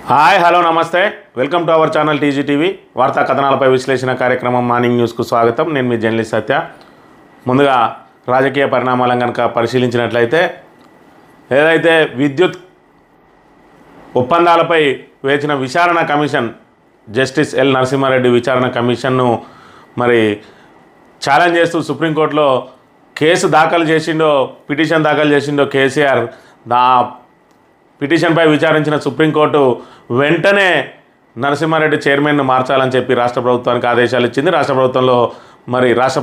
Hi hello నమస్తే welcome to our channel TGTV వార్తా కథనాలపై విశ్లేషణ కార్యక్రమం మార్నింగ్ న్యూస్కు స్వాగతం. నేను మీ జర్నలిస్ట్ సత్య. ముందుగా రాజకీయ పరిణామాలను కనుక పరిశీలించినట్లయితే ఏదైతే విద్యుత్ ఒప్పందాలపై వేచిన విచారణ కమిషన్ జస్టిస్ ఎల్ నరసింహారెడ్డి విచారణ కమిషన్ను మరి ఛాలెంజ్ చేస్తూ సుప్రీంకోర్టులో పిటిషన్ దాఖలు చేసిండో కేసీఆర్. పిటిషన్పై విచారించిన సుప్రీంకోర్టు వెంటనే నరసింహారెడ్డి చైర్మన్ను మార్చాలని చెప్పి రాష్ట్ర ప్రభుత్వానికి ఆదేశాలు ఇచ్చింది. రాష్ట్ర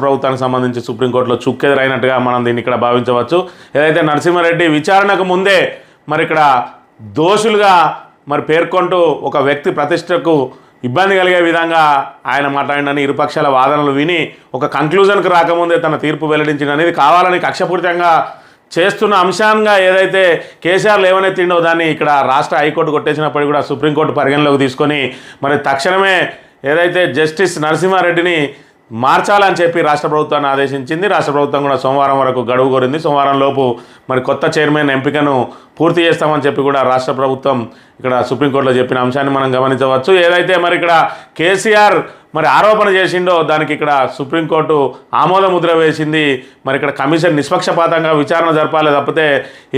ప్రభుత్వానికి సంబంధించి సుప్రీంకోర్టులో చుక్కెదురైనట్టుగా మనం దీన్ని ఇక్కడ భావించవచ్చు. ఏదైతే నరసింహారెడ్డి విచారణకు ముందే ఇక్కడ దోషులుగా పేర్కొంటూ ఒక వ్యక్తి ప్రతిష్టకు ఇబ్బంది కలిగే విధంగా ఆయన మాట్లాడిందని ఇరుపక్షాల వాదనలు విని ఒక కంక్లూజన్కి రాకముందే తన తీర్పు వెల్లడించింది అనేది కావాలని కక్షపూరితంగా చేస్తున్న అంశాంగా ఏదైతే కేసీఆర్ లేవనెత్తిండో దాన్ని ఇక్కడ రాష్ట్ర హైకోర్టు కొట్టేసినప్పటికీ కూడా సుప్రీంకోర్టు పరిగణలోకి తీసుకొని తక్షణమే ఏదైతే జస్టిస్ నరసింహారెడ్డిని మార్చాలని చెప్పి రాష్ట్ర ప్రభుత్వాన్ని ఆదేశించింది. రాష్ట్ర ప్రభుత్వం కూడా సోమవారం వరకు గడువు కోరింది. సోమవారం లోపు కొత్త చైర్మన్ ఎంపికను పూర్తి చేస్తామని చెప్పి కూడా రాష్ట్ర ప్రభుత్వం ఇక్కడ సుప్రీంకోర్టులో చెప్పిన అంశాన్ని మనం గమనించవచ్చు. ఏదైతే ఇక్కడ కేసీఆర్ ఆరోపణ చేసిండో దానికి ఇక్కడ సుప్రీంకోర్టు ఆమోద ముద్ర వేసింది. ఇక్కడ కమిషన్ నిష్పక్షపాతంగా విచారణ జరపాలి తప్పితే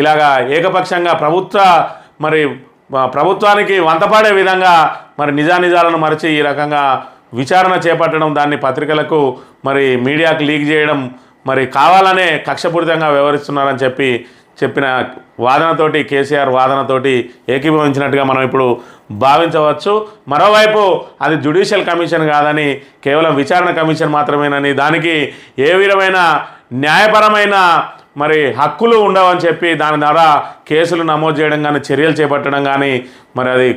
ఇలాగా ఏకపక్షంగా ప్రభుత్వానికి వంతపాడే విధంగా నిజానిజాలను మరిచి ఈ రకంగా విచారణ చేపట్టడం, దాన్ని పత్రికలకు మీడియాకు లీక్ చేయడం కావాలనే కక్షపూరితంగా వ్యవహరిస్తున్నారని చెప్పిన వాదనతోటి కేసీఆర్ వాదనతోటి ఏకీభవించినట్టుగా మనం ఇప్పుడు భావించవచ్చు. మరోవైపు అది జ్యుడిషియల్ కమిషన్ కాదని కేవలం విచారణ కమిషన్ మాత్రమేనని, దానికి ఏ విధమైన న్యాయపరమైన హక్కులు ఉండవని చెప్పి దాని ద్వారా కేసులు నమోదు చేయడం కానీ చర్యలు చేపట్టడం కానీ అది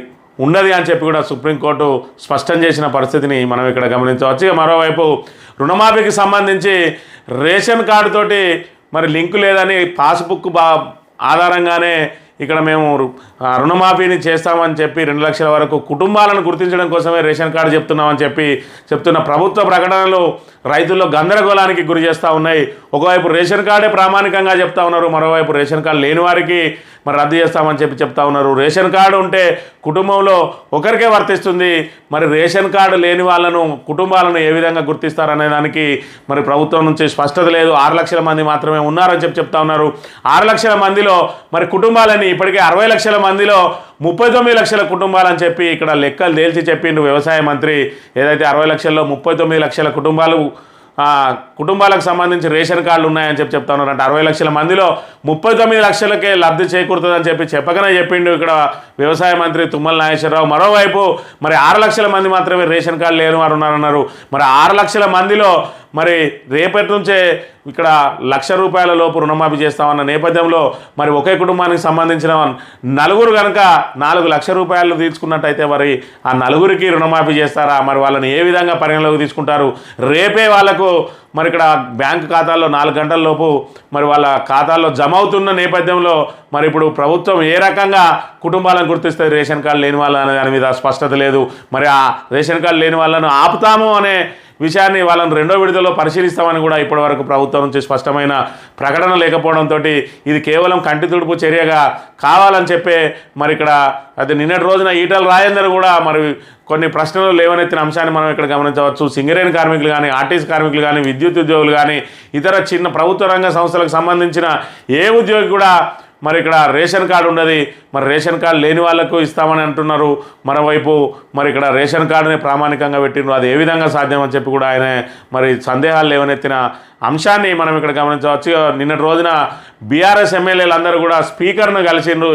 ఉన్నది అని చెప్పి కూడా సుప్రీంకోర్టు స్పష్టం చేసిన పరిస్థితిని మనం ఇక్కడ గమనించవచ్చు. మరోవైపు రుణమాఫీకి సంబంధించి రేషన్ కార్డుతోటి లింకు లేదని పాస్బుక్ ఆధారంగానే ఇక్కడ మేము రుణమాఫీని చేస్తామని చెప్పి 2 లక్షల వరకు కుటుంబాలను గుర్తించడం కోసమే రేషన్ కార్డు చెప్తున్నామని చెప్తున్న ప్రభుత్వ ప్రకటనలు రైతుల్లో గందరగోళానికి గురి చేస్తూ ఉన్నాయి. ఒకవైపు రేషన్ కార్డే ప్రామాణికంగా చెప్తా ఉన్నారు, మరోవైపు రేషన్ కార్డు లేని వారికి రద్దు చేస్తామని చెప్తా ఉన్నారు. రేషన్ కార్డు ఉంటే కుటుంబంలో ఒకరికే వర్తిస్తుంది, రేషన్ కార్డు లేని వాళ్ళను కుటుంబాలను ఏ విధంగా గుర్తిస్తారనే దానికి ప్రభుత్వం నుంచి స్పష్టత లేదు. 6 లక్షల మంది మాత్రమే ఉన్నారని చెప్తా ఉన్నారు. 6 లక్షల మందిలో కుటుంబాలని ఇప్పటికే 60 లక్షల మందిలో 39 లక్షల కుటుంబాలని చెప్పి ఇక్కడ లెక్కలు తేల్చి చెప్పిండు వ్యవసాయ మంత్రి. ఏదైతే 60 లక్షల్లో 39 లక్షల కుటుంబాలకు సంబంధించి రేషన్ కార్డులు ఉన్నాయని చెప్తా ఉన్నారు. అంటే 60 లక్షల మందిలో 39 లక్షలకే లబ్ధి చేకూరుతుందని చెప్పకనే చెప్పిండు ఇక్కడ వ్యవసాయ మంత్రి తుమ్మల నాగేశ్వరరావు. మరోవైపు 6 లక్షల మంది మాత్రమే రేషన్ కార్డు లేని వారు ఉన్నారన్నారు. 6 లక్షల మందిలో రేపటి నుంచే ఇక్కడ ₹1,00,000 లోపు రుణమాఫీ చేస్తామన్న నేపథ్యంలో ఒకే కుటుంబానికి సంబంధించిన నలుగురు కనుక ₹4,00,000 తీసుకున్నట్టయితే ఆ నలుగురికి రుణమాఫీ చేస్తారా? వాళ్ళని ఏ విధంగా పరిగణలోకి తీసుకుంటారు? రేపే వాళ్లకు ఇక్కడ బ్యాంకు ఖాతాల్లో 4 గంటల లోపు వాళ్ళ ఖాతాల్లో జమ అవుతున్న నేపథ్యంలో ఇప్పుడు ప్రభుత్వం ఏ రకంగా కుటుంబాలను గుర్తిస్తుంది రేషన్ కార్డు లేని వాళ్ళ అనే దాని మీద స్పష్టత లేదు. ఆ రేషన్ కార్డు లేని వాళ్ళను ఆపుతాము అనే విషయాన్ని వాళ్ళని 2వ విడతలో పరిశీలిస్తామని కూడా ఇప్పటివరకు ప్రభుత్వం నుంచి స్పష్టమైన ప్రకటన లేకపోవడంతో ఇది కేవలం కంటి తుడుపు చర్యగా కావాలని చెప్పే ఇక్కడ అది నిన్నటి రోజున ఈటల రాజేందర్ కూడా కొన్ని ప్రశ్నలు లేవనెత్తిన అంశాన్ని మనం ఇక్కడ గమనించవచ్చు. సింగరేణి కార్మికులు కానీ, ఆర్టీసీ కార్మికులు కానీ, విద్యుత్ ఉద్యోగులు కానీ, ఇతర చిన్న ప్రభుత్వ రంగ సంస్థలకు సంబంధించిన ఏ ఉద్యోగి కూడా ఇక్కడ రేషన్ కార్డు ఉన్నది, రేషన్ కార్డు లేని వాళ్లకు ఇస్తామని అంటున్నారు. మరోవైపు ఇక్కడ రేషన్ కార్డుని ప్రామాణికంగా పెట్టినారు. అది ఏ విధంగా సాధ్యమని చెప్పి కూడా ఆయన సందేహాలు లేవనెత్తిన అంశాన్ని మనం ఇక్కడ గమనించవచ్చు. నిన్నటి రోజున బీఆర్ఎస్ ఎమ్మెల్యేలు అందరూ కూడా స్పీకర్ను కలిసిండ్రు.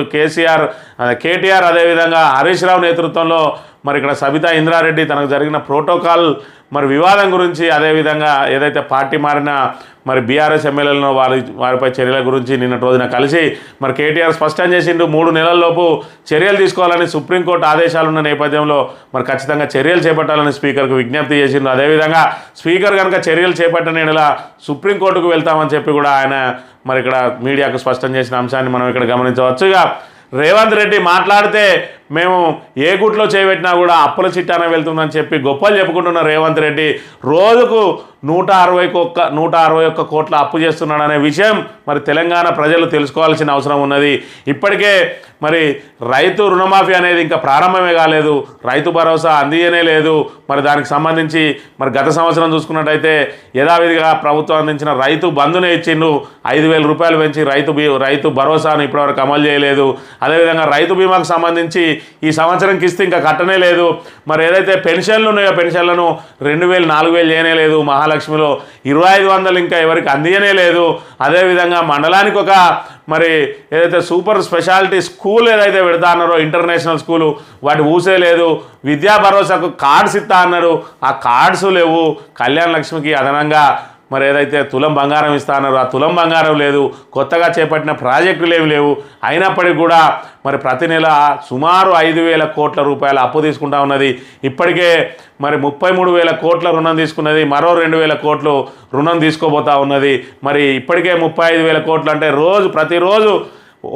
కేటీఆర్ అదేవిధంగా హరీష్ రావు నేతృత్వంలో ఇక్కడ సబితా ఇంద్రారెడ్డి తనకు జరిగిన ప్రోటోకాల్ వివాదం గురించి, అదేవిధంగా ఏదైతే పార్టీ మారిన బీఆర్ఎస్ ఎమ్మెల్యేలను వారిపై చర్యల గురించి నిన్నటి రోజున కలిసి కేటీఆర్ స్పష్టం చేసిండు. 3 నెలల్లోపు చర్యలు తీసుకోవాలని సుప్రీంకోర్టు ఆదేశాలున్న నేపథ్యంలో ఖచ్చితంగా చర్యలు చేపట్టాలని స్పీకర్కు విజ్ఞప్తి చేసిండు. అదేవిధంగా స్పీకర్ కనుక చర్యలు చేపట్టని ఎడల సుప్రీంకోర్టుకు వెళ్తామని చెప్పి కూడా ఆయన ఇక్కడ మీడియాకు స్పష్టం చేసిన అంశాన్ని మనం ఇక్కడ గమనించవచ్చు. రేవంత్ రెడ్డి మాట్లాడితే మేము ఏ గుట్లో చేయబెట్టినా కూడా అప్పుల చిట్టాన వెళ్తుందని చెప్పి గొప్పలు చెప్పుకుంటున్న రేవంత్ రెడ్డి రోజుకు 161 కోట్ల అప్పు చేస్తున్నాడనే విషయం మరి తెలంగాణ ప్రజలు తెలుసుకోవాల్సిన అవసరం ఉన్నది. ఇప్పటికే మరి రైతు రుణమాఫీ అనేది ఇంకా ప్రారంభమే కాలేదు, రైతు భరోసా అందియనే లేదు. మరి దానికి సంబంధించి మరి గత సంవత్సరం చూసుకున్నట్టయితే యథావిధిగా ప్రభుత్వం అందించిన రైతు బంధునే ఇచ్చిండు, 5,000 రూపాయలు పెంచి రైతు భరోసాను ఇప్పటివరకు అమలు చేయలేదు. అదేవిధంగా రైతు బీమాకు సంబంధించి ఈ సంవత్సరం కిస్తీ ఇంకా కట్టనే లేదు. మరి ఏదైతే పెన్షన్లు ఉన్నాయో పెన్షన్లను 2,000 4,000 చేయనే లేదు. మహాలక్ష్మిలో 2,500 ఇంకా ఎవరికి అందియనే లేదు. అదేవిధంగా మండలానికి ఒక మరి ఏదైతే సూపర్ స్పెషాలిటీ స్కూల్ ఏదైతే పెడతా అన్నారో ఇంటర్నేషనల్ స్కూలు వాటి ఊసే లేదు. విద్యా భరోసాకు కార్డ్స్ ఇస్తా అన్నారు, ఆ కార్డ్స్ లేవు. కళ్యాణ లక్ష్మికి అదనంగా మరి ఏదైతే తులం బంగారం ఇస్తా అన్నారో ఆ తులం బంగారం లేదు. కొత్తగా చేపట్టిన ప్రాజెక్టులు ఏమి లేవు. అయినప్పటికీ కూడా మరి ప్రతి నెల సుమారు 5,000 కోట్ల రూపాయల అప్పు తీసుకుంటా ఉన్నది. ఇప్పటికే మరి 33,000 కోట్ల రుణం తీసుకున్నది, మరో 2,000 కోట్లు రుణం తీసుకోబోతా ఉన్నది. మరి ఇప్పటికే 35,000 కోట్లు అంటే ప్రతిరోజు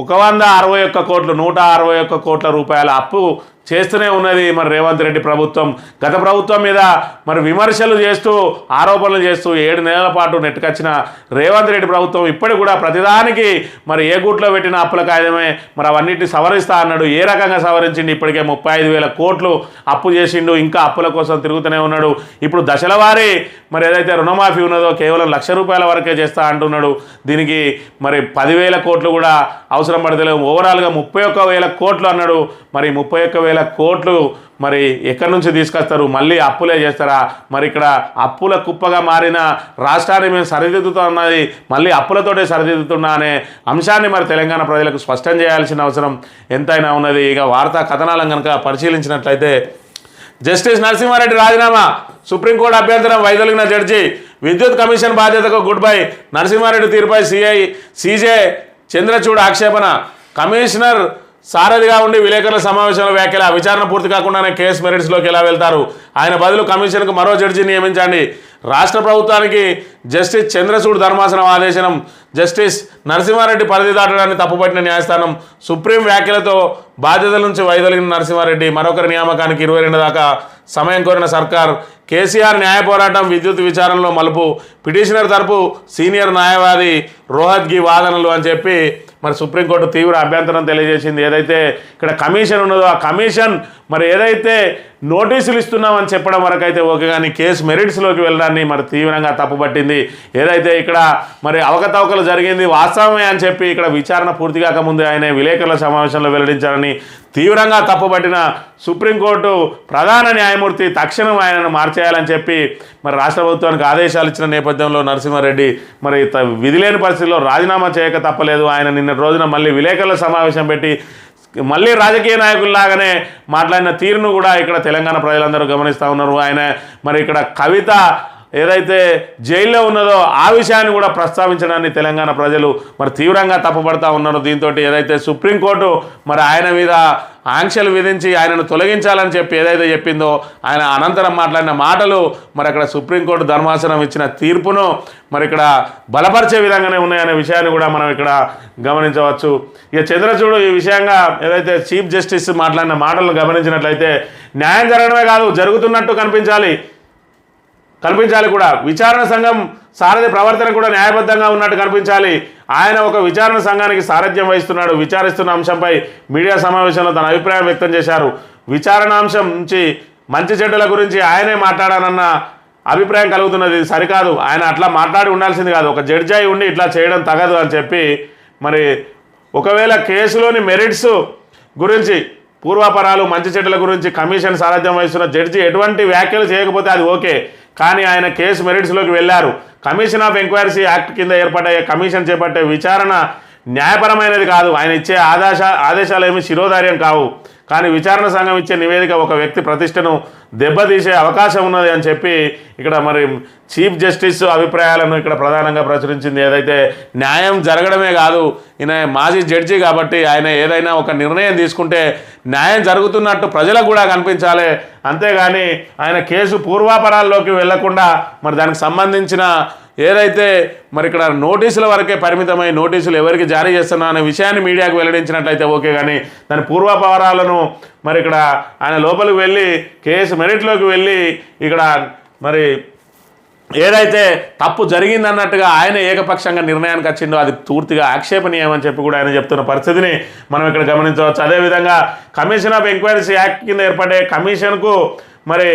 161 కోట్లు 161 కోట్ల రూపాయల అప్పు చేస్తూనే ఉన్నది మరి రేవంత్ రెడ్డి ప్రభుత్వం. గత ప్రభుత్వం మీద మరి విమర్శలు చేస్తూ ఆరోపణలు చేస్తూ 7 నెలల పాటు నెట్టుకొచ్చిన రేవంత్ రెడ్డి ప్రభుత్వం ఇప్పటికి కూడా ప్రతిదానికి మరి ఏ గూట్లో పెట్టిన అప్పుల కాయదమే మరి అవన్నిటిని సవరిస్తా అన్నాడు. ఏ రకంగా సవరించిండు? ఇప్పటికే 35,000 కోట్లు అప్పు చేసిండు, ఇంకా అప్పుల కోసం తిరుగుతూనే ఉన్నాడు. ఇప్పుడు దశల వారీ మరి ఏదైతే రుణమాఫీ ఉన్నదో కేవలం ₹1,00,000 వరకే చేస్తా అంటున్నాడు. దీనికి మరి 10,000 కోట్లు కూడా అవసరం పడతలేవు. ఓవరాల్గా 31,000 కోట్లు అన్నాడు. మరి 31,000 కోట్లు మరి ఎక్కడి నుంచి తీసుకొస్తారు? మళ్ళీ అప్పులే చేస్తారా? మరి ఇక్కడ అప్పుల కుప్పగా మారిన రాష్ట్రాన్ని మేము సరిదిద్దుతున్నది మళ్ళీ అప్పులతోటే సరిదిద్దుతున్నా అనే అంశాన్ని మరి తెలంగాణ ప్రజలకు స్పష్టం చేయాల్సిన అవసరం ఎంతైనా ఉన్నది. ఇక వార్తా కథనాలను కనుక పరిశీలించినట్లయితే జస్టిస్ నరసింహారెడ్డి రాజీనామా, సుప్రీంకోర్టు అభ్యంతరం వైదొలిగిన జడ్జి, విద్యుత్ కమిషన్ బాధ్యతకు గుడ్ బై, నరసింహారెడ్డి తీరుపై సీజే చంద్రచూడ్ ఆక్షేపణ, కమిషనర్ సారథిగా ఉండి విలేకరుల సమావేశంలో వ్యాఖ్యల, విచారణ పూర్తి కాకుండానే కేసు మెరిట్స్లోకి ఎలా వెళ్తారు, ఆయన బదులు కమిషన్కు మరో జడ్జి నియమించండి, రాష్ట్ర ప్రభుత్వానికి జస్టిస్ చంద్రచూడ్ ధర్మాసనం ఆదేశనం, జస్టిస్ నరసింహారెడ్డి పరిధి దాటడాన్ని తప్పుపట్టిన న్యాయస్థానం, సుప్రీం వ్యాఖ్యలతో బాధ్యతల నుంచి వైదొలిగిన నరసింహారెడ్డి, మరొకరి నియామకానికి 22 దాకా సమయం కోరిన సర్కార్, కేసీఆర్ న్యాయ పోరాటం విద్యుత్ విచారణలో మలుపు, పిటిషనర్ తరపు సీనియర్ న్యాయవాది రోహత్గి వాదనలు అని చెప్పి మరి సుప్రీంకోర్టు తీవ్ర అభ్యంతరం తెలియజేసింది. ఏదైతే ఇక్కడ కమిషన్ ఉన్నదో ఆ కమిషన్ మరి ఏదైతే నోటీసులు ఇస్తున్నామని చెప్పడం వరకు అయితే ఓకే, కానీ కేసు మెరిట్స్లోకి వెళ్ళడాన్ని మరి తీవ్రంగా తప్పుపట్టింది. ఏదైతే ఇక్కడ మరి అవకతవకలు జరిగింది వాస్తవమే అని చెప్పి ఇక్కడ విచారణ పూర్తి కాకముందే ఆయన విలేకరుల సమావేశంలో వెల్లడించారని తీవ్రంగా తప్పుపట్టిన సుప్రీంకోర్టు ప్రధాన న్యాయమూర్తి తక్షణం ఆయనను మార్చేయాలని చెప్పి మరి రాష్ట్ర ప్రభుత్వానికి ఆదేశాలు ఇచ్చిన నేపథ్యంలో నరసింహారెడ్డి మరి విధిలేని పరిస్థితుల్లో రాజీనామా చేయక తప్పలేదు. ఆయన నిన్న రోజున మళ్ళీ విలేకరుల సమావేశం పెట్టి మళ్ళీ రాజకీయ నాయకుల్లాగానే మాట్లాడిన తీరును కూడా ఇక్కడ తెలంగాణ ప్రజలందరూ గమనిస్తూ ఉన్నారు. ఆయన మరి ఇక్కడ కవిత ఏదైతే జైల్లో ఉన్నదో ఆ విషయాన్ని కూడా ప్రస్తావించడాన్ని తెలంగాణ ప్రజలు మరి తీవ్రంగా తప్పుపడతా ఉన్నారు. దీంతో ఏదైతే సుప్రీంకోర్టు మరి ఆయన మీద ఆంక్షలు విధించి ఆయనను తొలగించాలని చెప్పి ఏదైతే చెప్పిందో ఆయన అనంతరం మాట్లాడిన మాటలు మరి అక్కడ సుప్రీంకోర్టు ధర్మాసనం ఇచ్చిన తీర్పును మరి ఇక్కడ బలపరిచే విధంగానే ఉన్నాయనే విషయాన్ని కూడా మనం ఇక్కడ గమనించవచ్చు. ఇక చంద్రచూడ్ ఈ విషయంగా ఏదైతే చీఫ్ జస్టిస్ మాట్లాడిన మాటలను గమనించినట్లయితే న్యాయం జరగడమే కాదు జరుగుతున్నట్టు కనిపించాలి కూడా. విచారణ సంఘం సారథి ప్రవర్తన కూడా న్యాయబద్ధంగా ఉన్నట్టు కనిపించాలి. ఆయన ఒక విచారణ సంఘానికి సారథ్యం వహిస్తున్నాడు. విచారిస్తున్న అంశంపై మీడియా సమావేశంలో తన అభిప్రాయం వ్యక్తం చేశారు. విచారణ అంశం నుంచి మంచి చెడ్డల గురించి ఆయనే మాట్లాడానన్న అభిప్రాయం కలుగుతున్నది. సరికాదు, ఆయన అట్లా మాట్లాడి ఉండాల్సింది కాదు. ఒక జడ్జి అయి ఉండి ఇట్లా చేయడం తగదు అని చెప్పి మరి ఒకవేళ కేసులోని మెరిట్స్ గురించి పూర్వాపరాలు మంచి చెడ్డల గురించి కమిషన్ సారథ్యం వహిస్తున్న జడ్జి ఎటువంటి వ్యాఖ్యలు చేయకపోతే అది ఓకే, కానీ ఆయన కేసు మెరిట్స్లోకి వెళ్ళారు. కమిషన్ ఆఫ్ ఎంక్వైరీస్ యాక్ట్ కింద ఏర్పడే కమిషన్ చేపట్టే విచారణ న్యాయపరమైనది కాదు. ఆయన ఇచ్చే ఆదేశాలు ఏమి శిరోధార్యం కావు. కానీ విచారణ సంఘం ఇచ్చే నివేదిక ఒక వ్యక్తి ప్రతిష్టను దెబ్బతీసే అవకాశం ఉన్నది అని చెప్పి ఇక్కడ మరి చీఫ్ జస్టిస్ అభిప్రాయాలను ఇక్కడ ప్రధానంగా ప్రచురించింది. ఏదైతే న్యాయం జరగడమే కాదు, ఈయన మాజీ జడ్జి కాబట్టి ఆయన ఏదైనా ఒక నిర్ణయం తీసుకుంటే న్యాయం జరుగుతున్నట్టు ప్రజలకు కూడా కనిపించాలి. అంతేగాని ఆయన కేసు పూర్వాపరాల్లోకి వెళ్లకుండా మరి దానికి సంబంధించిన ఏదైతే మరి ఇక్కడ నోటీసుల వరకే పరిమితమై నోటీసులు ఎవరికి జారీ చేస్తున్నా అనే విషయాన్ని మీడియాకు వెల్లడించినట్లయితే ఓకే, కానీ దాని పూర్వాపరాలను మరి ఇక్కడ ఆయన లోపలికి వెళ్ళి కేసు మెరిట్లోకి వెళ్ళి ఇక్కడ మరి ఏదైతే తప్పు జరిగిందన్నట్టుగా ఆయన ఏకపక్షంగా నిర్ణయానికి వచ్చిండో అది పూర్తిగా ఆక్షేపణీయమని చెప్పి కూడా ఆయన చెప్తున్న పరిస్థితిని మనం ఇక్కడ గమనించవచ్చు. అదేవిధంగా కమిషన్ ఆఫ్ ఎంక్వైరీస్ యాక్ట్ కింద ఏర్పడే కమిషన్కు మరి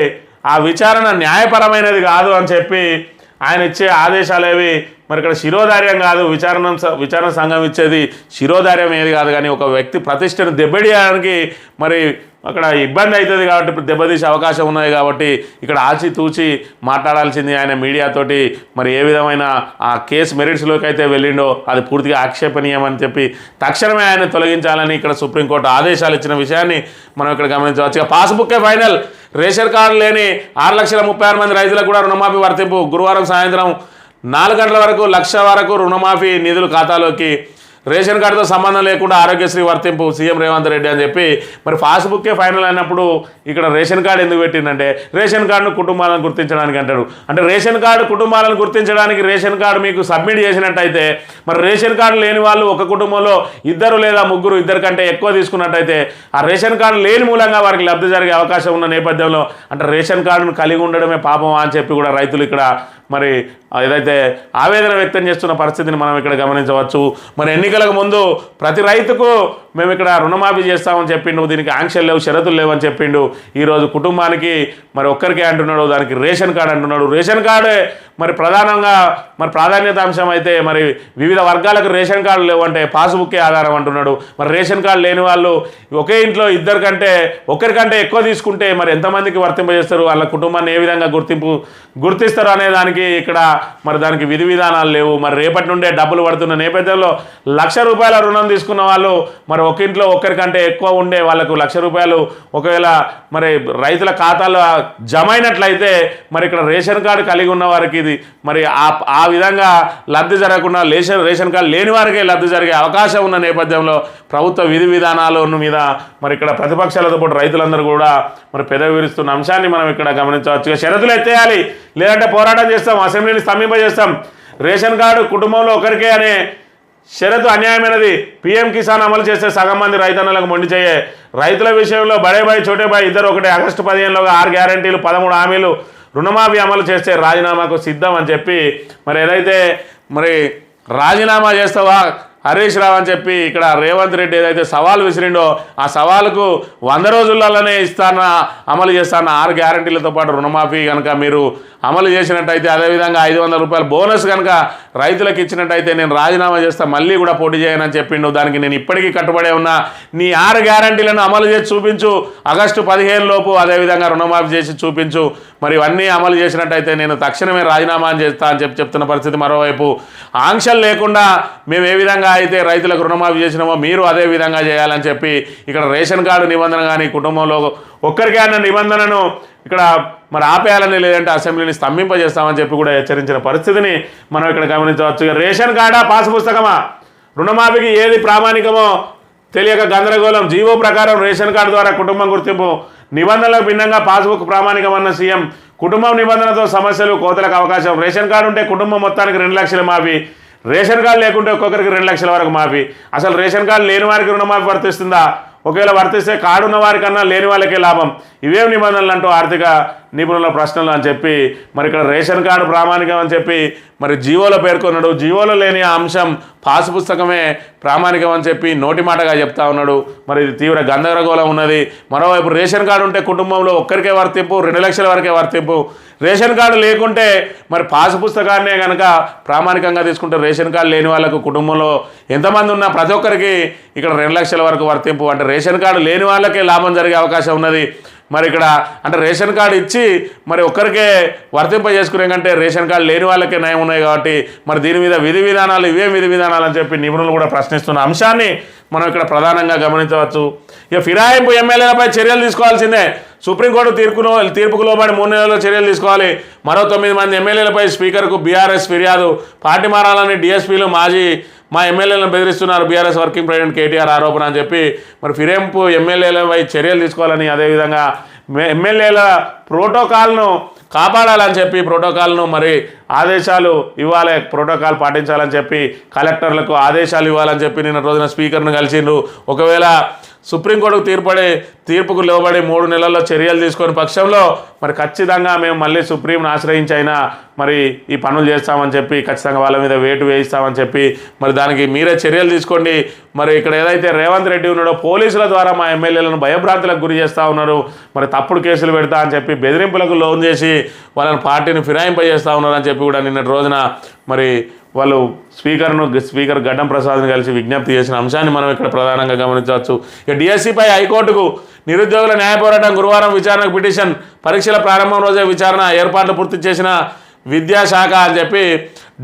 ఆ విచారణ న్యాయపరమైనది కాదు అని చెప్పి ఆయన ఇచ్చే ఆదేశాలేవి మరి ఇక్కడ శిరోధార్యం కాదు, విచారణ సంఘం ఇచ్చేది శిరోధార్యం ఏది కాదు, కానీ ఒక వ్యక్తి ప్రతిష్టను దెబ్బతీయడానికి మరి అక్కడ ఇబ్బంది అవుతుంది కాబట్టి ఇప్పుడు దెబ్బతీసే అవకాశం ఉన్నది కాబట్టి ఇక్కడ ఆచితూచి మాట్లాడాల్సింది ఆయన మీడియాతోటి. మరి ఏ విధమైన ఆ కేసు మెరిట్స్లోకి అయితే వెళ్ళిండో అది పూర్తిగా ఆక్షేపణీయమని చెప్పి తక్షణమే ఆయన తొలగించాలని ఇక్కడ సుప్రీంకోర్టు ఆదేశాలు ఇచ్చిన విషయాన్ని మనం ఇక్కడ గమనించవచ్చు. ఇక పాస్బుక్కే ఫైనల్, రేషన్ కార్డు లేని 6,36,000 మంది రైతులకు కూడా రుణమాఫీ వర్తింపు. గురువారం సాయంత్రం 4 గంటల వరకు 1,00,000 వరకు రుణమాఫీ నిధులు ఖాతాలోకి. రేషన్ కార్డుతో సంబంధం లేకుండా ఆరోగ్యశ్రీ వర్తింపు సీఎం రేవంత్ రెడ్డి అని చెప్పి మరి పాస్బుక్కే ఫైనల్ అయినప్పుడు ఇక్కడ రేషన్ కార్డు ఎందుకు పెట్టిందంటే రేషన్ కార్డును కుటుంబాలను గుర్తించడానికి అంటాడు. అంటే రేషన్ కార్డు కుటుంబాలను గుర్తించడానికి రేషన్ కార్డు మీకు సబ్మిట్ చేసినట్టయితే మరి రేషన్ కార్డు లేని వాళ్ళు ఒక కుటుంబంలో 2 లేదా 3 2 కంటే ఎక్కువ తీసుకున్నట్టయితే ఆ రేషన్ కార్డు లేని మూలంగా వారికి లబ్ధి జరిగే అవకాశం ఉన్న నేపథ్యంలో అంటే రేషన్ కార్డును కలిగి ఉండడమే పాపం అని చెప్పి కూడా రైతులు ఇక్కడ మరి ఏదైతే ఆవేదన వ్యక్తం చేస్తున్న పరిస్థితిని మనం ఇక్కడ గమనించవచ్చు. మరి ఎన్నికలకు ముందు ప్రతి రైతుకు మేము ఇక్కడ రుణమాఫీ చేస్తామని చెప్పిండు, దీనికి ఆంక్షలు లేవు, షరతులు లేవని చెప్పిండు. ఈరోజు కుటుంబానికి మరి ఒక్కరికే అంటున్నాడు, దానికి రేషన్ కార్డు అంటున్నాడు. రేషన్ కార్డే మరి ప్రధానంగా మరి ప్రాధాన్యత అంశం అయితే మరి వివిధ వర్గాలకు రేషన్ కార్డు లేవంటే పాస్బుక్కే ఆధారం అంటున్నాడు. మరి రేషన్ కార్డు లేని వాళ్ళు ఒకే ఇంట్లో ఒకరికంటే ఎక్కువ తీసుకుంటే మరి ఎంతమందికి వర్తింపజేస్తారు, వాళ్ళ కుటుంబాన్ని ఏ విధంగా గుర్తిస్తారు అనే దానికి ఇక్కడ మరి దానికి విధి విధానాలు లేవు. మరి రేపటి నుండే డబ్బులు పడుతున్న నేపథ్యంలో ₹1,00,000 రుణం తీసుకున్న వాళ్ళు మరి ఒక ఇంట్లో ఒకరికంటే ఎక్కువ ఉండే వాళ్ళకు ₹1,00,000 ఒకవేళ మరి రైతుల ఖాతాలో జమ అయినట్లయితే మరి ఇక్కడ రేషన్ కార్డు కలిగి ఉన్న వారికి ఇది మరి ఆ విధంగా లబ్ధి జరగకుండా రేషన్ కార్డు లేని వారికే లబ్ధి జరిగే అవకాశం ఉన్న నేపథ్యంలో ప్రభుత్వ విధి విధానాల మీద మరి ఇక్కడ ప్రతిపక్షాలతో పాటు రైతులందరూ కూడా మరి పెదవి విరుస్తున్న అంశాన్ని మనం ఇక్కడ గమనించవచ్చు. షరతులు ఎత్తేయాలి, లేదంటే పోరాటం చేస్తాం, అసెంబ్లీని స్తంభింపజేస్తాం. రేషన్ కార్డు కుటుంబంలో ఒకరికే అనే షరతు అన్యాయమైనది. పీఎం కిసాన్ అమలు చేస్తే సగం మంది రైతన్నలకు మొండి చేయే. రైతుల విషయంలో బడేబాయి చోటేబాయి ఇద్దరు ఒకటే. ఆగస్టు 15లోగా 6 గ్యారంటీలు 13 హామీలు రుణమాఫీ అమలు చేస్తే రాజీనామాకు సిద్ధం అని చెప్పి మరి ఏదైతే మరి రాజీనామా చేస్తావా హరీష్ రావు అని చెప్పి ఇక్కడ రేవంత్ రెడ్డి ఏదైతే సవాల్ విసిరిండో ఆ సవాలుకు 100 రోజులలోనే అమలు చేస్తాన 6 గ్యారంటీలతో పాటు రుణమాఫీ కనుక మీరు అమలు చేసినట్టయితే, అదేవిధంగా ₹500 బోనస్ కనుక రైతులకు ఇచ్చినట్టయితే నేను రాజీనామా చేస్తా, మళ్ళీ కూడా పోటీ చేయనని చెప్పిండు. దానికి నేను ఇప్పటికీ కట్టుబడే ఉన్నా. నీ 6 గ్యారంటీలను అమలు చేసి చూపించు, ఆగస్టు 15 లోపు అదేవిధంగా రుణమాఫీ చేసి చూపించు. మరి ఇవన్నీ అమలు చేసినట్టయితే నేను తక్షణమే రాజీనామా చేస్తా అని చెప్తున్న పరిస్థితి. మరోవైపు ఆంక్షలు లేకుండా మేము ఏ విధంగా అయితే రైతులకు రుణమాఫీ చేసినామో మీరు అదే విధంగా చేయాలని చెప్పి ఇక్కడ రేషన్ కార్డు నిబంధన కానీ కుటుంబంలో ఒక్కరికే అన్న నిబంధనను ఇక్కడ మరి ఆపేయాలని, లేదంటే అసెంబ్లీని స్తంభింపజేస్తామని చెప్పి కూడా హెచ్చరించిన పరిస్థితిని మనం ఇక్కడ గమనించవచ్చు. రేషన్ కార్డా పాస్ పుస్తకమా, రుణమాఫీకి ఏది ప్రామాణికమో తెలియక గందరగోళం. జీవో ప్రకారం రేషన్ కార్డు ద్వారా కుటుంబం గుర్తింపు, నిబంధనలకు భిన్నంగా పాస్బుక్ ప్రామాణికమన్న సీఎం. కుటుంబం నిబంధనతో సమస్యలు కోతలకు అవకాశం. రేషన్ కార్డు ఉంటే కుటుంబం మొత్తానికి 2 లక్షల మాఫీ, రేషన్ కార్డు లేకుంటే ఒక్కొక్కరికి 2 లక్షల వరకు మాఫీ. అసలు రేషన్ కార్డు లేని వారికి రుణమాఫీ వర్తిస్తుందా? ఒకవేళ వర్తిస్తే కార్డు ఉన్న వారికన్నా లేని వాళ్ళకే లాభం. ఇవేం నిబంధనలు అంటూ ఆర్థిక నిపుణుల ప్రశ్నలు అని చెప్పి మరి ఇక్కడ రేషన్ కార్డు ప్రామాణికం అని చెప్పి మరి జీవోలో పేర్కొన్నాడు. జీవోలో లేని అంశం పాస్ పుస్తకమే ప్రామాణికం అని చెప్పి నోటి మాటగా చెప్తా ఉన్నాడు. మరి తీవ్ర గందరగోళం ఉన్నది. మరోవైపు రేషన్ కార్డు ఉంటే కుటుంబంలో ఒక్కరికే వర్తింపు, 2 లక్షల వరకే వర్తింపు. రేషన్ కార్డు లేకుంటే మరి పాస్ పుస్తకాన్నే కనుక ప్రామాణికంగా తీసుకుంటే రేషన్ కార్డు లేని వాళ్ళకు కుటుంబంలో ఎంతమంది ఉన్నా ప్రతి ఒక్కరికి ఇక్కడ 2 లక్షల వరకు వర్తింపు. అంటే రేషన్ కార్డు లేని వాళ్ళకే లాభం జరిగే అవకాశం ఉన్నది. మరి ఇక్కడ అంటే రేషన్ కార్డు ఇచ్చి మరి ఒక్కరికే వర్తింప చేసుకునే కంటే రేషన్ కార్డు లేని వాళ్ళకే నయం ఉన్నాయి కాబట్టి మరి దీని మీద విధి విధానాలు ఇవే విధి విధానాలు అని చెప్పి నిపుణులు కూడా ప్రశ్నిస్తున్న అంశాన్ని మనం ఇక్కడ ప్రధానంగా గమనించవచ్చు. ఇక ఫిరాయింపు ఎమ్మెల్యేలపై చర్యలు తీసుకోవాల్సిందే. సుప్రీంకోర్టు తీర్పుకు లోబడి 3 నెలల్లో చర్యలు తీసుకోవాలి. మరో 9 మంది ఎమ్మెల్యేలపై స్పీకర్కు బీఆర్ఎస్ ఫిర్యాదు. పార్టీ మారాలని డీఎస్పీలు మా ఎమ్మెల్యేలను బెదిరిస్తున్నారు బీఆర్ఎస్ వర్కింగ్ ప్రెసిడెంట్ కేటీఆర్ ఆరోపణ అని చెప్పి మరి ఫిరాయింపు ఎమ్మెల్యేలపై చర్యలు తీసుకోవాలని, అదేవిధంగా ఎమ్మెల్యేల ప్రోటోకాల్ను కాపాడాలని చెప్పి ప్రోటోకాల్ను మరి ఆదేశాలు ఇవ్వాలి, ప్రోటోకాల్ పాటించాలని చెప్పి కలెక్టర్లకు ఆదేశాలు ఇవ్వాలని చెప్పి నిన్న రోజున స్పీకర్ను కలిసిండ్రు. ఒకవేళ సుప్రీంకోర్టుకు తీర్పుకు లోబడి 3 నెలల్లో చర్యలు తీసుకొని పక్షంలో మరి ఖచ్చితంగా మేము మళ్ళీ సుప్రీంను ఆశ్రయించి అయినా మరి ఈ పనులు చేస్తామని చెప్పి ఖచ్చితంగా వాళ్ళ మీద వేటు వేయిస్తామని చెప్పి మరి దానికి మీరే చర్యలు తీసుకోండి. మరి ఇక్కడ ఏదైతే రేవంత్ రెడ్డి ఉన్నాడో పోలీసుల ద్వారా మా ఎమ్మెల్యేలను భయభ్రాంతులకు గురి చేస్తూ ఉన్నారు, మరి తప్పుడు కేసులు పెడతా అని చెప్పి బెదిరింపులకు లోన్ చేసి వాళ్ళని పార్టీని ఫిరాయింపజేస్తూ ఉన్నారు అని చెప్పి కూడా నిన్నటి రోజున మరి వాళ్ళు స్పీకర్ గడ్డం ప్రసాద్ని కలిసి విజ్ఞప్తి చేసిన అంశాన్ని మనం ఇక్కడ ప్రధానంగా గమనించవచ్చు. ఇక డిఎస్సిపై హైకోర్టుకు నిరుద్యోగుల న్యాయ పోరాటం గురువారం విచారణకు పిటిషన్. పరీక్షల ప్రారంభం రోజే విచారణ ఏర్పాట్లు పూర్తి చేసిన విద్యాశాఖ అని చెప్పి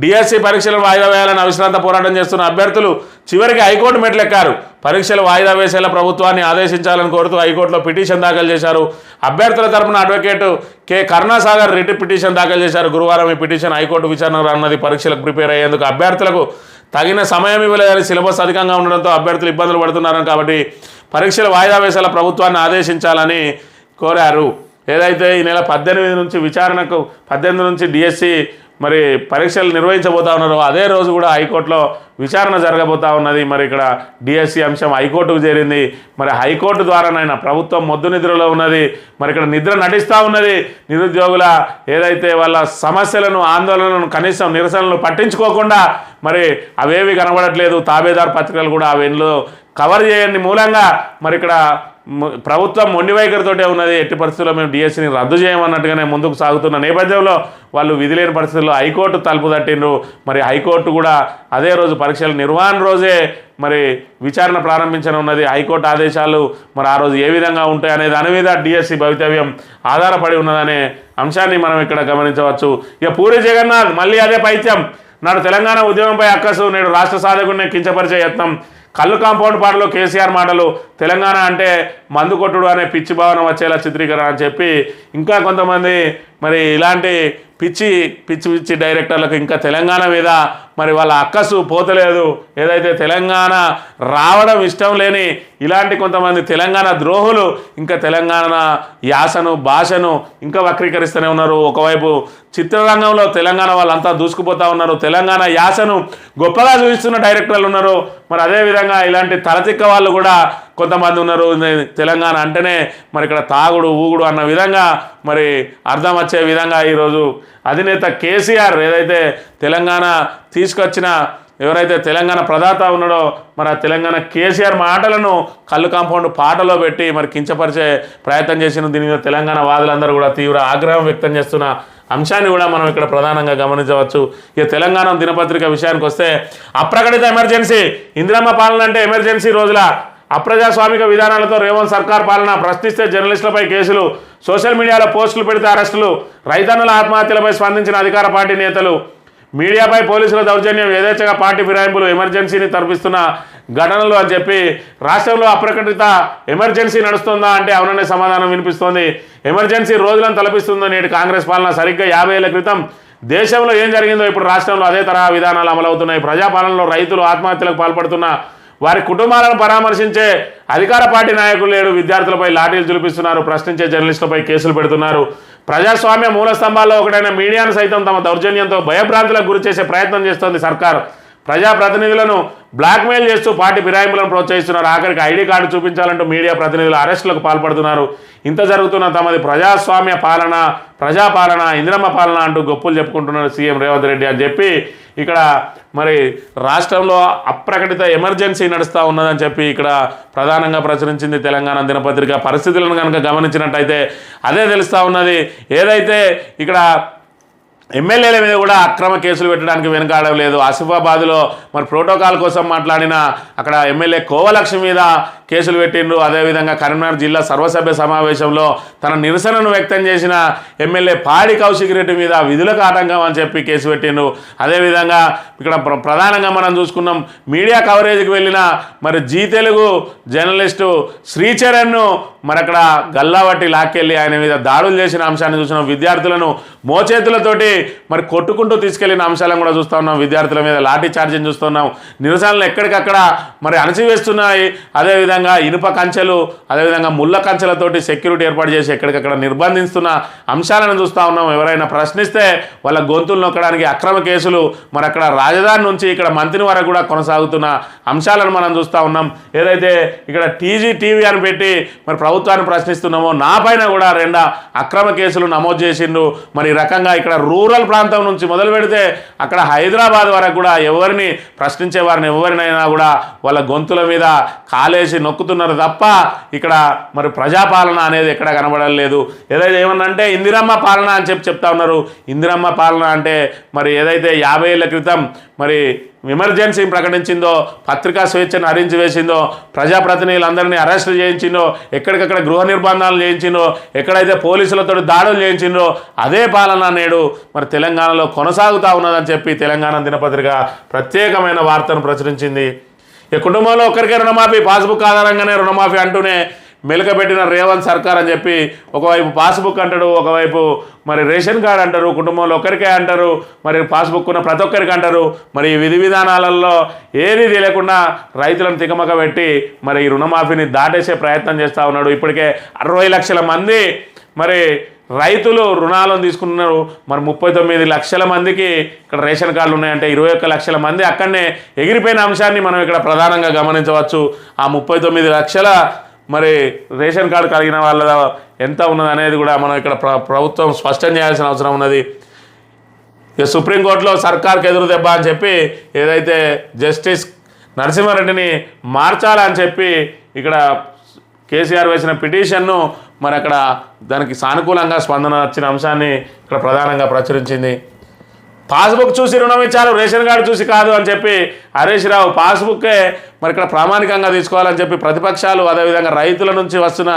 డిఎస్సి పరీక్షలను వాయిదా వేయాలని అవిశ్రాంత పోరాటం చేస్తున్న అభ్యర్థులు చివరికి హైకోర్టు మెట్లెక్కారు. పరీక్షలు వాయిదా వేసేలా ప్రభుత్వాన్ని ఆదేశించాలని కోరుతూ హైకోర్టులో పిటిషన్ దాఖలు చేశారు. అభ్యర్థుల తరపున advocate K Karunasagar writ petition దాఖలు చేశారు. గురువారం ఈ పిటిషన్ హైకోర్టు విచారణ రానున్నది. పరీక్షలకు ప్రిపేర్ అయ్యేందుకు అభ్యర్థులకు తగిన సమయం ఇవ్వలేదని, సిలబస్ అధికంగా ఉండడంతో అభ్యర్థులు ఇబ్బందులు పడుతున్నారని, కాబట్టి పరీక్షలు వాయిదా వేసేలా ప్రభుత్వాన్ని ఆదేశించాలని కోరారు. ఏదైతే ఈ నెల 18 నుంచి విచారణకు 18 నుంచి డిఎస్సి మరి పరీక్షలు నిర్వహించబోతా ఉన్నారో అదే రోజు కూడా హైకోర్టులో విచారణ జరగబోతా ఉన్నది. మరి ఇక్కడ డిఎస్సి అంశం హైకోర్టుకు చేరింది. మరి హైకోర్టు ద్వారానైనా ప్రభుత్వం మొద్దు నిద్రలో ఉన్నది. మరి ఇక్కడ నిద్ర నటిస్తూ ఉన్నది. నిరుద్యోగుల ఏదైతే వాళ్ళ సమస్యలను, ఆందోళనలను, కనీసం నిరసనలను పట్టించుకోకుండా మరి అవేవి కనబడట్లేదు. తాబేదారు పత్రికలు కూడా అవెన్లో కవర్ చేయని మూలంగా మరి ఇక్కడ ప్రభుత్వం మొండి వైఖరితోటే ఉన్నది. ఎట్టి పరిస్థితుల్లో మేము డిఎస్సిని రద్దు చేయమన్నట్టుగానే ముందుకు సాగుతున్న నేపథ్యంలో వాళ్ళు విధి లేని పరిస్థితుల్లో హైకోర్టు తలుపు తట్టిండ్రు. మరి హైకోర్టు కూడా అదే రోజు పరీక్షల నిర్వహణ రోజే మరి విచారణ ప్రారంభించనున్నది. హైకోర్టు ఆదేశాలు మరి ఆ రోజు ఏ విధంగా ఉంటాయనే దాని మీద డిఎస్సి భవితవ్యం ఆధారపడి ఉన్నదనే అంశాన్ని మనం ఇక్కడ గమనించవచ్చు. ఇక పూరి జగన్నాథ్ మళ్ళీ అదే పైత్యం. నాడు తెలంగాణ ఉద్యమంపై అక్కసు, నేడు రాష్ట్ర సాధకుడిని కించపరిచే యత్నం. కళ్ళు కాంపౌండ్ పాటలో కేసీఆర్ మాటలు. తెలంగాణ అంటే మందు కొట్టుడు అనే పిచ్చి భావన వచ్చేలా చిత్రీకరణ అని చెప్పి ఇంకా కొంతమంది మరి ఇలాంటి పిచ్చి డైరెక్టర్లకు ఇంకా తెలంగాణ మీద మరి వాళ్ళ అక్కసు పోతలేదు. ఏదైతే తెలంగాణ రావడం ఇష్టం లేని ఇలాంటి కొంతమంది తెలంగాణ ద్రోహులు ఇంకా తెలంగాణ యాసను, భాషను ఇంకా వక్రీకరిస్తూనే ఉన్నారు. ఒకవైపు చిత్రరంగంలో తెలంగాణ వాళ్ళంతా దూసుకుపోతూ ఉన్నారు. తెలంగాణ యాసను గొప్పగా చూపిస్తున్న డైరెక్టర్లు ఉన్నారు. మరి అదేవిధంగా ఇలాంటి తలతిక్క వాళ్ళు కూడా కొంతమంది ఉన్నారు. తెలంగాణ అంటేనే మరి ఇక్కడ తాగుడు, ఊగుడు అన్న విధంగా మరి అర్థం వచ్చే విధంగా ఈరోజు అధినేత కేసీఆర్ ఏదైతే తెలంగాణ తీసుకొచ్చిన ఎవరైతే తెలంగాణ ప్రదాత ఉన్నాడో మరి ఆ తెలంగాణ కేసీఆర్ మాటలను కళ్ళు కాంపౌండ్ పాటలో పెట్టి మరి కించపరిచే ప్రయత్నం చేసిన దీని మీద తెలంగాణ వాదులందరూ కూడా తీవ్ర ఆగ్రహం వ్యక్తం చేస్తున్న అంశాన్ని కూడా మనం ఇక్కడ ప్రధానంగా గమనించవచ్చు. ఇక తెలంగాణ దినపత్రిక విషయానికి వస్తే అప్రకటిత ఎమర్జెన్సీ. ఇందిరమ్మ పాలన అంటే ఎమర్జెన్సీ రోజుల అప్రజాస్వామిక విధానాలతో రేవంత్ సర్కార్ పాలన. ప్రశ్నిస్తే జర్నలిస్టులపై కేసులు. సోషల్ మీడియాలో పోస్టులు పెడితే అరెస్టులు. రైతన్నుల ఆత్మహత్యలపై స్పందించిన అధికార పార్టీ నేతలు. మీడియాపై పోలీసుల దౌర్జన్యం, యథేచ్ఛగా పార్టీ ఫిరాయింపులు, ఎమర్జెన్సీని తలపిస్తున్న ఘటనలు అని చెప్పి రాష్ట్రంలో అప్రకటిత ఎమర్జెన్సీ నడుస్తుందా అంటే అవుననే సమాధానం వినిపిస్తోంది. ఎమర్జెన్సీ రోజులను తలపిస్తుందో నేటి కాంగ్రెస్ పాలన. సరిగ్గా 50 ఏళ్ల క్రితం దేశంలో ఏం జరిగిందో ఇప్పుడు రాష్ట్రంలో అదే తరహా విధానాలు అమలవుతున్నాయి. ప్రజాపాలనలో రైతులు ఆత్మహత్యలకు పాల్పడుతున్న వారి కుటుంబాలను పరామర్శించే అధికార పార్టీ నాయకులు లేడు. విద్యార్థులపై లాఠీలు చులిపిస్తున్నారు. ప్రశ్నించే జర్నలిస్టులపై కేసులు పెడుతున్నారు. ప్రజాస్వామ్య మూల స్తంభాల్లో ఒకటైన మీడియాను సైతం తమ దౌర్జన్యంతో భయభ్రాంతులకు గురి చేసే ప్రయత్నం చేస్తోంది సర్కారు. ప్రజాప్రతినిధులను బ్లాక్మెయిల్ చేస్తూ పార్టీ ఫిరాయింపులను ప్రోత్సహిస్తున్నారు. ఆఖరికి ఐడి కార్డు చూపించాలంటూ మీడియా ప్రతినిధులు అరెస్టులకు పాల్పడుతున్నారు. ఇంత జరుగుతున్న తమది ప్రజాస్వామ్య పాలన, ప్రజాపాలన, ఇందిరమ్మ పాలన అంటూ గొప్పలు చెప్పుకుంటున్నారు సీఎం రేవంత్ రెడ్డి అని చెప్పి ఇక్కడ మరి రాష్ట్రంలో అప్రకటిత ఎమర్జెన్సీ నడుస్తూ ఉన్నదని చెప్పి ఇక్కడ ప్రధానంగా ప్రచురించింది తెలంగాణ దినపత్రిక. పరిస్థితులను కనుక గమనించినట్టయితే అదే తెలుస్తూ ఉన్నది. ఏదైతే ఇక్కడ ఎమ్మెల్యేల మీద కూడా అక్రమ కేసులు పెట్టడానికి వెనుకాడడం లేదు. ఆసిఫాబాద్లో మరి ప్రోటోకాల్ కోసం మాట్లాడిన అక్కడ ఎమ్మెల్యే కోవలక్ష్మి మీద కేసులు పెట్టిండ్రు. అదేవిధంగా కరీంనగర్ జిల్లా సర్వసభ్య సమావేశంలో తన నిరసనను వ్యక్తం చేసిన ఎమ్మెల్యే పాడి కౌశిక్ రెడ్డి మీద విధులకు ఆటంకం అని చెప్పి కేసు పెట్టిండ్రు. అదేవిధంగా ఇక్కడ ప్రధానంగా మనం చూసుకున్నాం మీడియా కవరేజ్కి వెళ్ళిన మరి జీ తెలుగు జర్నలిస్టు శ్రీచరణ్ను మరి అక్కడ గల్లావట్టి లాక్కెళ్ళి ఆయన మీద దాడులు చేసిన అంశాన్ని చూసినాం. విద్యార్థులను మోచేతులతోటి మరి కొట్టుకుంటూ తీసుకెళ్లిన అంశాలను కూడా చూస్తూ ఉన్నాం. విద్యార్థుల మీద లాఠీ చార్జింగ్ చూస్తున్నాం. నిరసనలు ఎక్కడికక్కడ మరి అణచివేస్తున్నాయి. అదేవిధంగా అదేవిధంగా ఇనుప కంచెలు అదేవిధంగా ముళ్ళ కంచెలతోటి సెక్యూరిటీ ఏర్పాటు చేసి ఎక్కడికక్కడ నిర్బంధిస్తున్న అంశాలను చూస్తూ ఉన్నాం. ఎవరైనా ప్రశ్నిస్తే వాళ్ళ గొంతులు నొక్కడానికి అక్రమ కేసులు మరి అక్కడ రాజధాని నుంచి ఇక్కడ మంత్రి వరకు కూడా కొనసాగుతున్న అంశాలను మనం చూస్తూ ఉన్నాం. ఏదైతే ఇక్కడ టీవీ అని పెట్టి మరి ప్రభుత్వాన్ని ప్రశ్నిస్తున్నామో నా పైన కూడా 2 అక్రమ కేసులు నమోదు చేసిండు. మరి ఈ రకంగా ఇక్కడ రూరల్ ప్రాంతం నుంచి మొదలు పెడితే అక్కడ హైదరాబాద్ వరకు కూడా ఎవరిని ప్రశ్నించే వారిని ఎవరినైనా కూడా వాళ్ళ గొంతుల మీద కాలేసి నొక్కుతున్నారు తప్ప ఇక్కడ మరి ప్రజాపాలన అనేది ఎక్కడ కనబడలేదు. ఏదైతే ఏమన్నంటే ఇందిరమ్మ పాలన అని చెప్తా ఉన్నారు. ఇందిరమ్మ పాలన అంటే మరి ఏదైతే 50 ఏళ్ల క్రితం మరి ఎమర్జెన్సీ ప్రకటించిందో, పత్రికా స్వేచ్ఛను హరించి వేసిందో, ప్రజాప్రతినిధులందరినీ అరెస్టులు చేయించిందో, ఎక్కడికక్కడ గృహ నిర్బంధాలు చేయించిందో, ఎక్కడైతే పోలీసులతో దాడులు చేయించిందో అదే పాలన నేడు మరి తెలంగాణలో కొనసాగుతూ ఉన్నదని చెప్పి తెలంగాణ దినపత్రిక ప్రత్యేకమైన వార్తను ప్రచురించింది. ఈ కుటుంబంలో ఒక్కరికే రుణమాఫీ, పాస్బుక్ ఆధారంగానే రుణమాఫీ అంటూనే మెలకబెట్టిన రేవంత్ సర్కార్ అని చెప్పి ఒకవైపు పాస్బుక్ అంటాడు, ఒకవైపు మరి రేషన్ కార్డు అంటారు, కుటుంబంలో ఒక్కరికే అంటారు, మరి పాస్బుక్ ఉన్న ప్రతి ఒక్కరికి అంటారు. మరి విధి విధానాలలో ఏది తెలియకుండా రైతులను తికమక పెట్టి మరి ఈ రుణమాఫీని దాటేసే ప్రయత్నం చేస్తూ ఉన్నాడు. ఇప్పటికే 60 లక్షల మంది మరి రైతులు రుణాలను తీసుకున్నారు. మరి 39 లక్షల మందికి ఇక్కడ రేషన్ కార్డులు ఉన్నాయంటే 21 లక్షల మంది అక్కడనే ఎగిరిపోయిన అంశాన్ని మనం ఇక్కడ ప్రధానంగా గమనించవచ్చు. ఆ 39 లక్షల మరి రేషన్ కార్డు కలిగిన వాళ్ళ ఎంత ఉన్నది అనేది కూడా మనం ఇక్కడ ప్రభుత్వం స్పష్టం చేయాల్సిన అవసరం ఉన్నది. సుప్రీంకోర్టులో సర్కార్కి ఎదురు దెబ్బ అని చెప్పి ఏదైతే జస్టిస్ నరసింహారెడ్డిని మార్చాలని చెప్పి ఇక్కడ కేసీఆర్ వేసిన పిటిషన్ను మరి అక్కడ దానికి సానుకూలంగా స్పందన వచ్చిన అంశాన్ని ఇక్కడ ప్రధానంగా ప్రచురించింది. పాస్బుక్ చూసి రుణం ఇచ్చారు, రేషన్ కార్డు చూసి కాదు అని చెప్పి హరీష్ రావు పాస్బుక్కే మరి ఇక్కడ ప్రామాణికంగా తీసుకోవాలని చెప్పి ప్రతిపక్షాలు అదేవిధంగా రైతుల నుంచి వస్తున్న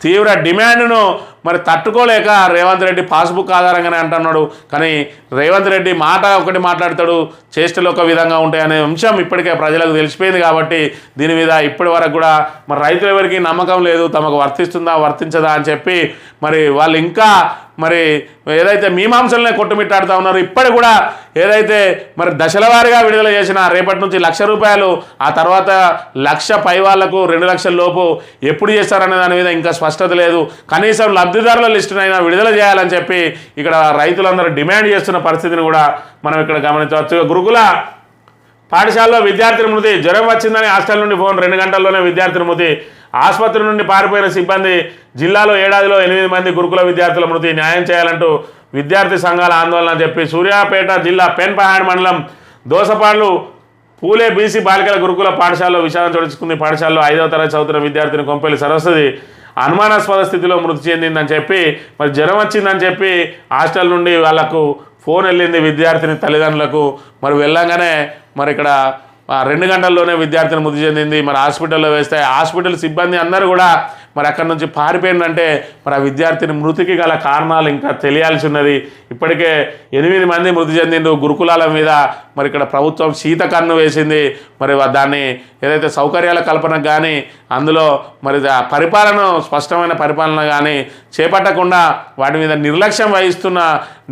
తీవ్ర డిమాండ్ను మరి తట్టుకోలేక రేవంత్ రెడ్డి పాస్బుక్ ఆధారంగానే అంటున్నాడు. కానీ రేవంత్ రెడ్డి మాట ఒకటి మాట్లాడతాడు, చేష్టలు ఒక విధంగా ఉంటాయనే అంశం ఇప్పటికే ప్రజలకు తెలిసిపోయింది. కాబట్టి దీని మీద ఇప్పటి వరకు కూడా మరి రైతులు ఎవరికి నమ్మకం లేదు, తమకు వర్తిస్తుందా వర్తించదా అని చెప్పి మరి వాళ్ళు ఇంకా మరి ఏదైతే మీమాంసలనే కొట్టుమిట్టాడుతూ ఉన్నారు. ఇప్పటి కూడా ఏదైతే మరి దశల వారీగా విడుదల చేసిన రేపటి నుంచి ₹1,00,000, ఆ తర్వాత 1,00,000 పై వాళ్లకు 2 లక్షల లోపు ఎప్పుడు చేస్తారనే దాని మీద ఇంకా స్పష్టత లేదు. కనీసం లబ్ధిదారుల లిస్టునైనా విడుదల చేయాలని చెప్పి ఇక్కడ రైతులందరూ డిమాండ్ చేస్తున్న పరిస్థితిని కూడా మనం ఇక్కడ గమనించవచ్చు. గురుకుల పాఠశాలలో విద్యార్థిని మృతి, జ్వరం వచ్చిందని హాస్టల్ నుండి ఫోన్, 2 గంటల్లోనే విద్యార్థిని మృతి. ఆసుపత్రి నుండి పారిపోయిన సిబ్బంది, జిల్లాలో ఏడాదిలో 8 మంది గురుకుల విద్యార్థుల మృతి, న్యాయం చేయాలంటూ విద్యార్థి సంఘాల ఆందోళన అని చెప్పి సూర్యాపేట జిల్లా పెన్పహాడ్ మండలం దోసపాడ్లు పూలే బీసీ బాలికల గురుకుల పాఠశాలలో విషాదం చోటించుకుంది. పాఠశాలలో 5వ తరగతి చదువుతున్న విద్యార్థిని కొంపెల్లి సరస్వతి అనుమానాస్పద స్థితిలో మృతి చెందిందని చెప్పి మరి జ్వరం వచ్చిందని చెప్పి హాస్టల్ నుండి వాళ్ళకు ఫోన్ వెళ్ళింది విద్యార్థిని తల్లిదండ్రులకు. మరి వెళ్ళంగానే మరి ఇక్కడ 2 గంటల్లోనే విద్యార్థిని మృతి చెందింది. మరి హాస్పిటల్లో వేస్తే హాస్పిటల్ సిబ్బంది అందరూ కూడా మరి అక్కడి నుంచి పారిపోయిందంటే మరి ఆ విద్యార్థిని మృతికి గల కారణాలు ఇంకా తెలియాల్సి ఉన్నది. ఇప్పటికే 8 మంది మృతి చెందిండు. గురుకులాల మీద మరి ఇక్కడ ప్రభుత్వం శీత కన్ను వేసింది. మరి దాన్ని ఏదైతే సౌకర్యాల కల్పనకు కానీ అందులో మరి పరిపాలన స్పష్టమైన పరిపాలన కానీ చేపట్టకుండా వాటి మీద నిర్లక్ష్యం వహిస్తున్న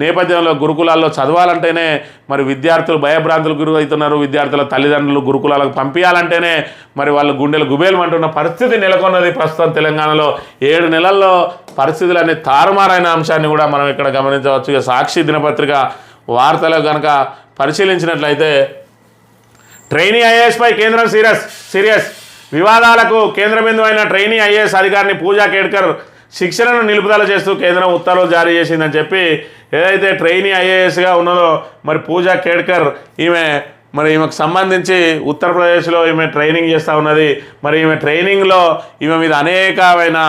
నేపథ్యంలో గురుకులాల్లో చదవాలంటేనే మరి విద్యార్థులు భయభ్రాంతులకు గురి అవుతున్నారు. విద్యార్థుల తల్లిదండ్రులు గురుకులాలకు పంపించాలంటేనే మరి వాళ్ళు గుండెలు గుబేలమంటున్న పరిస్థితి నెలకొన్నది. ప్రస్తుతం తెలంగాణలో 7 నెలల్లో పరిస్థితులన్నీ తారుమారైన అంశాన్ని కూడా మనం ఇక్కడ గమనించవచ్చు. ఇక సాక్షి దినపత్రిక వార్తలు కనుక పరిశీలించినట్లయితే ట్రైనీ ఐఏఎస్పై కేంద్రం సీరియస్ వివాదాలకు కేంద్ర బిందువు అయిన ట్రైనీ ఐఏఎస్ అధికారిని పూజా కేడ్కర్ శిక్షణను నిలుపుదల చేస్తూ కేంద్రం ఉత్తర్వులు జారీ చేసిందని చెప్పి ఏదైతే ట్రైనీ ఐఏఎస్గా ఉన్నదో మరి పూజా కేడ్కర్ ఈమెకు సంబంధించి ఉత్తరప్రదేశ్లో ఈమె ట్రైనింగ్ చేస్తూ ఉన్నది. మరి ఈమె ట్రైనింగ్లో ఈమె మీద అనేకమైన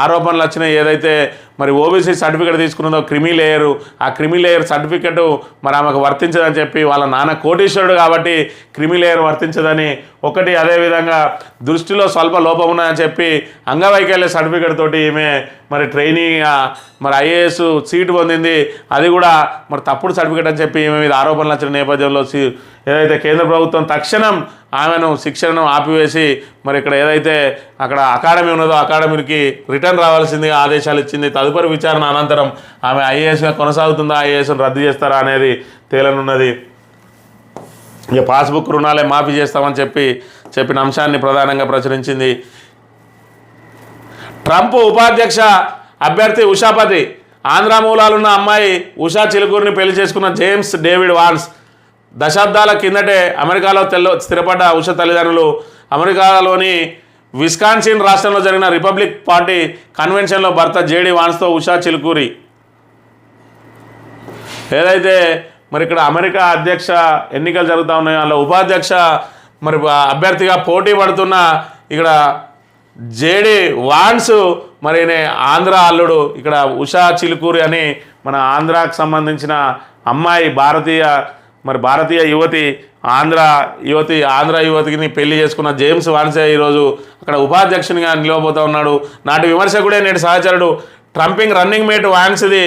ఆరోపణలు వచ్చినాయి. ఏదైతే మరి ఓబీసీ సర్టిఫికేట్ తీసుకున్నదో క్రిమి లేయరు, ఆ క్రిమి లేయర్ సర్టిఫికెట్ మరి ఆమెకు వర్తించదని చెప్పి వాళ్ళ నాన్న కోటీశ్వరుడు కాబట్టి క్రిమి లేయర్ వర్తించదని ఒకటి, అదేవిధంగా దృష్టిలో స్వల్ప లోపం ఉన్నదని చెప్పి అంగవైకల్య సర్టిఫికేట్ తోటి ఈమె మరి ట్రైనింగ్ మరి ఐఏఎస్ సీటు పొందింది. అది కూడా మరి తప్పుడు సర్టిఫికేట్ అని చెప్పి ఈమె మీద ఆరోపణలు వచ్చిన నేపథ్యంలో ఏదైతే కేంద్ర ప్రభుత్వం తక్షణం ఆమెను శిక్షణను ఆపివేసి మరి ఇక్కడ ఏదైతే అక్కడ అకాడమీ ఉన్నదో అకాడమీకి రిటర్న్ రావాల్సిందిగా ఆదేశాలు ఇచ్చింది. తదుపరి విచారణ అనంతరం ఆమె ఐఏఎస్గా కొనసాగుతుందా, ఐఏఎస్ను రద్దు చేస్తారా అనేది తేలనున్నది. ఇక పాస్బుక్ రుణాలే మాఫీ చేస్తామని చెప్పిన అంశాన్ని ప్రధానంగా ప్రచురించింది. ట్రంప్ ఉపాధ్యక్ష అభ్యర్థి ఉషాపతి ఆంధ్ర మూలాలున్న అమ్మాయి ఉషా చిలుకూరిని పెళ్లి చేసుకున్న జేమ్స్ డేవిడ్ వాన్స్ దశాబ్దాల కిందటే అమెరికాలో స్థిరపడ్డ ఉష తల్లిదండ్రులు అమెరికాలోని విస్కాన్సిన్ రాష్ట్రంలో జరిగిన రిపబ్లిక్ పార్టీ కన్వెన్షన్లో భర్త జేడి వాన్స్తో ఉషా చిలుకూరి ఏదైతే మరి ఇక్కడ అమెరికా అధ్యక్ష ఎన్నికలు జరుగుతూ ఉన్నాయో అందులో ఉపాధ్యక్ష మరి అభ్యర్థిగా పోటీ పడుతున్న ఇక్కడ జేడి వాన్స్ మరి ఆంధ్ర అల్లుడు ఇక్కడ ఉషా చిలుకూరి అని మన ఆంధ్రాకు సంబంధించిన అమ్మాయి భారతీయ యువతి ఆంధ్ర యువతిని పెళ్లి చేసుకున్న జేమ్స్ వాన్సే ఈరోజు అక్కడ ఉపాధ్యక్షునిగా నిలవబోతూ ఉన్నాడు. నాటి విమర్శకుడే నేటి సహచరుడు రన్నింగ్ మేట్ వాన్స్ది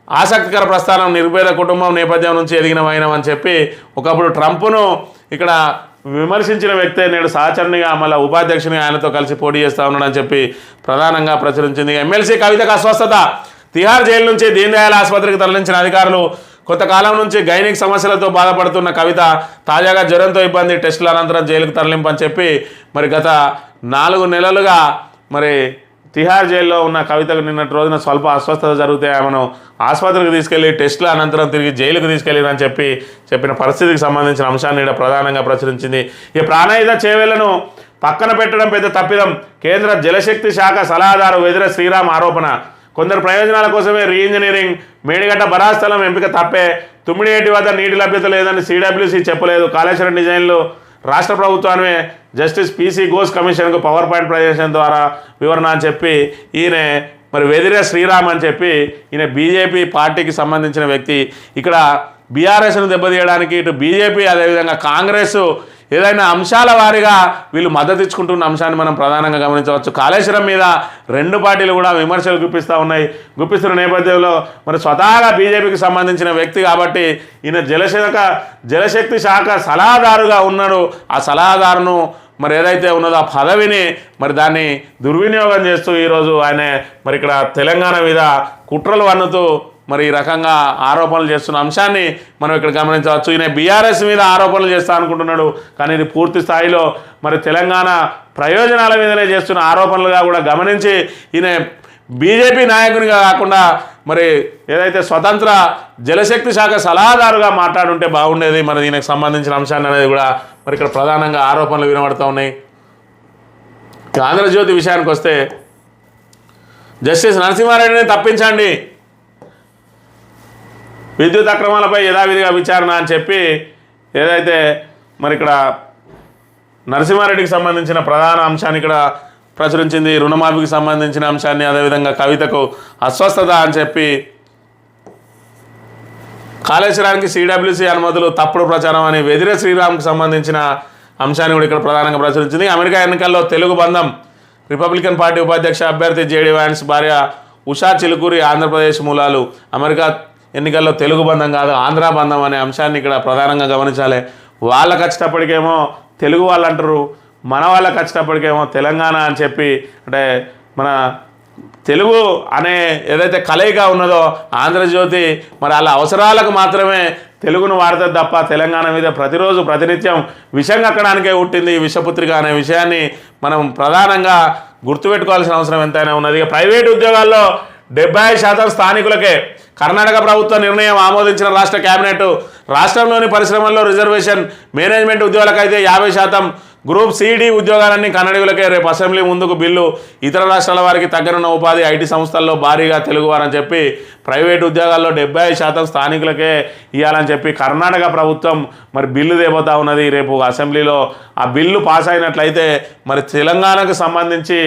ఆసక్తికర ప్రస్థానం నిరుపేద కుటుంబం నేపథ్యం నుంచి ఎదిగినమైనమని చెప్పి ఒకప్పుడు ట్రంప్ను ఇక్కడ విమర్శించిన వ్యక్తే నేడు సహచరునిగా మళ్ళీ ఉపాధ్యక్షునిగా ఆయనతో కలిసి పోటీ చేస్తూ ఉన్నాడని చెప్పి ప్రధానంగా ప్రచురించింది. ఎమ్మెల్సీ కవితకు అస్వస్థత. తిహార్ జైలు నుంచి దీన్ దయాళ్ ఆసుపత్రికి తరలించిన అధికారులు. కొంతకాలం నుంచి గైనిక్ సమస్యలతో బాధపడుతున్న కవిత తాజాగా జ్వరంతో ఇబ్బంది, టెస్టుల అనంతరం జైలుకు తరలింపని చెప్పి మరి గత 4 నెలలుగా మరి తిహార్ జైల్లో ఉన్న కవితకు నిన్నటి రోజున స్వల్ప అస్వస్థత జరిగితే ఆమెను ఆసుపత్రికి తీసుకెళ్లి టెస్టుల అనంతరం తిరిగి జైలుకు తీసుకెళ్ళిరని చెప్పిన పరిస్థితికి సంబంధించిన అంశాన్ని ఇక్కడ ప్రధానంగా ప్రచురించింది. ఈ ప్రాణాయుధ చేవేళ్లను పక్కన పెట్టడం పెద్ద తప్పిదం. కేంద్ర జలశక్తి శాఖ సలహాదారు వెదిర శ్రీరామ్ ఆరోపణ. కొందరు ప్రయోజనాల కోసమే రీఇంజనీరింగ్ మేడిగడ్డ బరాస్థలం ఎంపిక తప్పే. తుమ్మిడియేటి వద్ద నీటి లభ్యత లేదని సిడబ్ల్యూసీ చెప్పలేదు. కాళేశ్వరం డిజైన్లు రాష్ట్ర ప్రభుత్వాన్ని జస్టిస్ పీసీ ఘోష్ కమిషన్కు పవర్ పాయింట్ ప్రజెంటేషన్ ద్వారా వివరణ అని చెప్పి ఈయన మరి వెదిరే శ్రీరామ్ అని చెప్పి ఈయన బీజేపీ పార్టీకి సంబంధించిన వ్యక్తి. ఇక్కడ బీఆర్ఎస్ను దెబ్బతీయడానికి ఇటు బీజేపీ అదేవిధంగా కాంగ్రెస్ ఏదైనా అంశాల వారీగా వీళ్ళు మద్దతు ఇచ్చుకుంటున్న అంశాన్ని మనం ప్రధానంగా గమనించవచ్చు. కాళేశ్వరం మీద 2 పార్టీలు కూడా విమర్శలు గుప్పిస్తున్న నేపథ్యంలో మరి స్వతహాగా బీజేపీకి సంబంధించిన వ్యక్తి కాబట్టి ఈయన జలశక్తి శాఖ సలహాదారుగా ఉన్నాడు. ఆ సలహాదారును మరి ఏదైతే ఉన్నదో ఆ పదవిని మరి దాన్ని దుర్వినియోగం చేస్తూ ఈరోజు ఆయన మరి ఇక్కడ తెలంగాణ మీద కుట్రలు వన్నుతూ మరి ఈ రకంగా ఆరోపణలు చేస్తున్న అంశాన్ని మనం ఇక్కడ గమనించవచ్చు. ఈయన బీఆర్ఎస్ మీద ఆరోపణలు చేస్తా అనుకుంటున్నాడు, కానీ ఇది పూర్తి స్థాయిలో మరి తెలంగాణ ప్రయోజనాల మీదనే చేస్తున్న ఆరోపణలుగా కూడా గమనించి ఈయన బీజేపీ నాయకునిగా కాకుండా మరి ఏదైతే స్వతంత్ర జలశక్తి శాఖ సలహాదారుగా మాట్లాడుంటే బాగుండేది. మరి దీనికి సంబంధించిన అంశాన్ని అనేది కూడా మరి ఇక్కడ ప్రధానంగా ఆరోపణలు వినబడుతూ ఉన్నాయి. ఆంధ్రజ్యోతి విషయానికి వస్తే జస్టిస్ నరసింహారెడ్డిని తప్పించండి, విద్యుత్ అక్రమాలపై యథావిధిగా విచారణ అని చెప్పి ఏదైతే మరి ఇక్కడ నరసింహారెడ్డికి సంబంధించిన ప్రధాన అంశాన్ని ఇక్కడ ప్రచురించింది. రుణమాఫీకి సంబంధించిన అంశాన్ని, అదేవిధంగా కవితకు అస్వస్థత అని చెప్పి కాళేశ్వరానికి సిడబ్ల్యూసీ అనుమతులు తప్పుడు ప్రచారం అని వెదిరే శ్రీరామ్కి సంబంధించిన అంశాన్ని కూడా ఇక్కడ ప్రధానంగా ప్రచురించింది. అమెరికా ఎన్నికల్లో తెలుగు బంధం. రిపబ్లికన్ పార్టీ ఉపాధ్యక్ష అభ్యర్థి జేడీ వాన్స్ భార్య ఉషా చిలుకూరి ఆంధ్రప్రదేశ్ మూలాలు. అమెరికా ఎన్నికల్లో తెలుగు బంధం కాదు ఆంధ్ర బంధం అనే అంశాన్ని ఇక్కడ ప్రధానంగా గమనించాలి. వాళ్ళకి వచ్చేటప్పటికేమో తెలుగు వాళ్ళు అంటారు, మన వాళ్ళకి వచ్చేటప్పటికేమో తెలంగాణ అని చెప్పి, అంటే మన తెలుగు అనే ఏదైతే కలయిక ఉన్నదో ఆంధ్రజ్యోతి మరి వాళ్ళ అవసరాలకు మాత్రమే తెలుగును వాడుతుంది తప్ప తెలంగాణ మీద ప్రతిరోజు ప్రతినిత్యం విషం కక్కడానికే పుట్టింది ఈ విషపుత్రిక అనే విషయాన్ని మనం ప్రధానంగా గుర్తుపెట్టుకోవాల్సిన అవసరం ఎంతైనా ఉన్నది. ప్రైవేటు ఉద్యోగాల్లో 70% స్థానికులకే. కర్ణాటక ప్రభుత్వ నిర్ణయం ఆమోదించిన రాష్ట్ర కేబినెట్. రాష్ట్రంలోని పరిశ్రమల్లో రిజర్వేషన్, మేనేజ్మెంట్ ఉద్యోగులకైతే 50%, గ్రూప్ సిడి ఉద్యోగాలన్నీ కన్నడిగులకే. రేపు అసెంబ్లీ ముందుకు బిల్లు. ఇతర రాష్ట్రాల వారికి తగ్గనున్న ఉపాధి. ఐటీ సంస్థల్లో భారీగా తెలుగువారని చెప్పి ప్రైవేటు ఉద్యోగాల్లో 70% స్థానికులకే ఇవ్వాలని చెప్పి కర్ణాటక ప్రభుత్వం మరి బిల్లు దేపోతా ఉన్నది. రేపు అసెంబ్లీలో ఆ బిల్లు పాస్ అయినట్లయితే మరి తెలంగాణకు సంబంధించి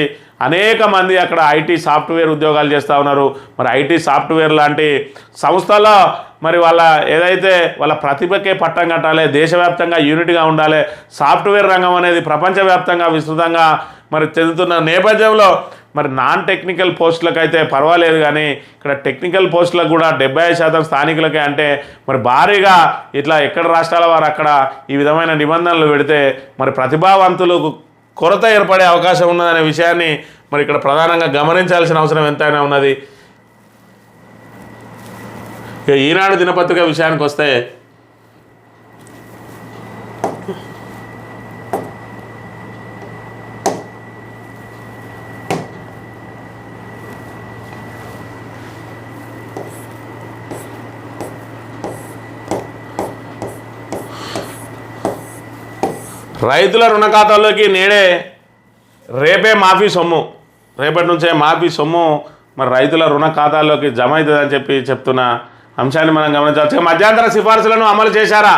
అనేక మంది అక్కడ ఐటీ సాఫ్ట్వేర్ ఉద్యోగాలు చేస్తూ ఉన్నారు. మరి ఐటీ సాఫ్ట్వేర్ లాంటి సంస్థల్లో మరి ఏదైతే వాళ్ళ ప్రతిభకే పట్టం కట్టాలి, దేశవ్యాప్తంగా యూనిట్గా ఉండాలి. సాఫ్ట్వేర్ రంగం అనేది ప్రపంచవ్యాప్తంగా విస్తృతంగా మరి చెందుతున్న నేపథ్యంలో మరి నాన్ టెక్నికల్ పోస్టులకు అయితే పర్వాలేదు, కానీ ఇక్కడ టెక్నికల్ పోస్టులకు కూడా 70% స్థానికులకే అంటే మరి భారీగా ఇట్లా ఎక్కడ రాష్ట్రాల వారు అక్కడ ఈ విధమైన నిబంధనలు పెడితే మరి ప్రతిభావంతులు కొరత ఏర్పడే అవకాశం ఉన్నదనే విషయాన్ని మరి ఇక్కడ ప్రధానంగా గమనించాల్సిన అవసరం ఎంతైనా ఉన్నది. ఇక ఈనాడు దినపత్రిక విషయానికి వస్తే రైతుల రుణ ఖాతాల్లోకి రేపే మాఫీ సొమ్ము, రేపటి నుంచే మాఫీ సొమ్ము మరి రైతుల రుణ ఖాతాల్లోకి జమ అవుతుందని చెప్తున్న అంశాన్ని మనం గమనించవచ్చు. మధ్యంతర సిఫార్సులను అమలు చేశారా?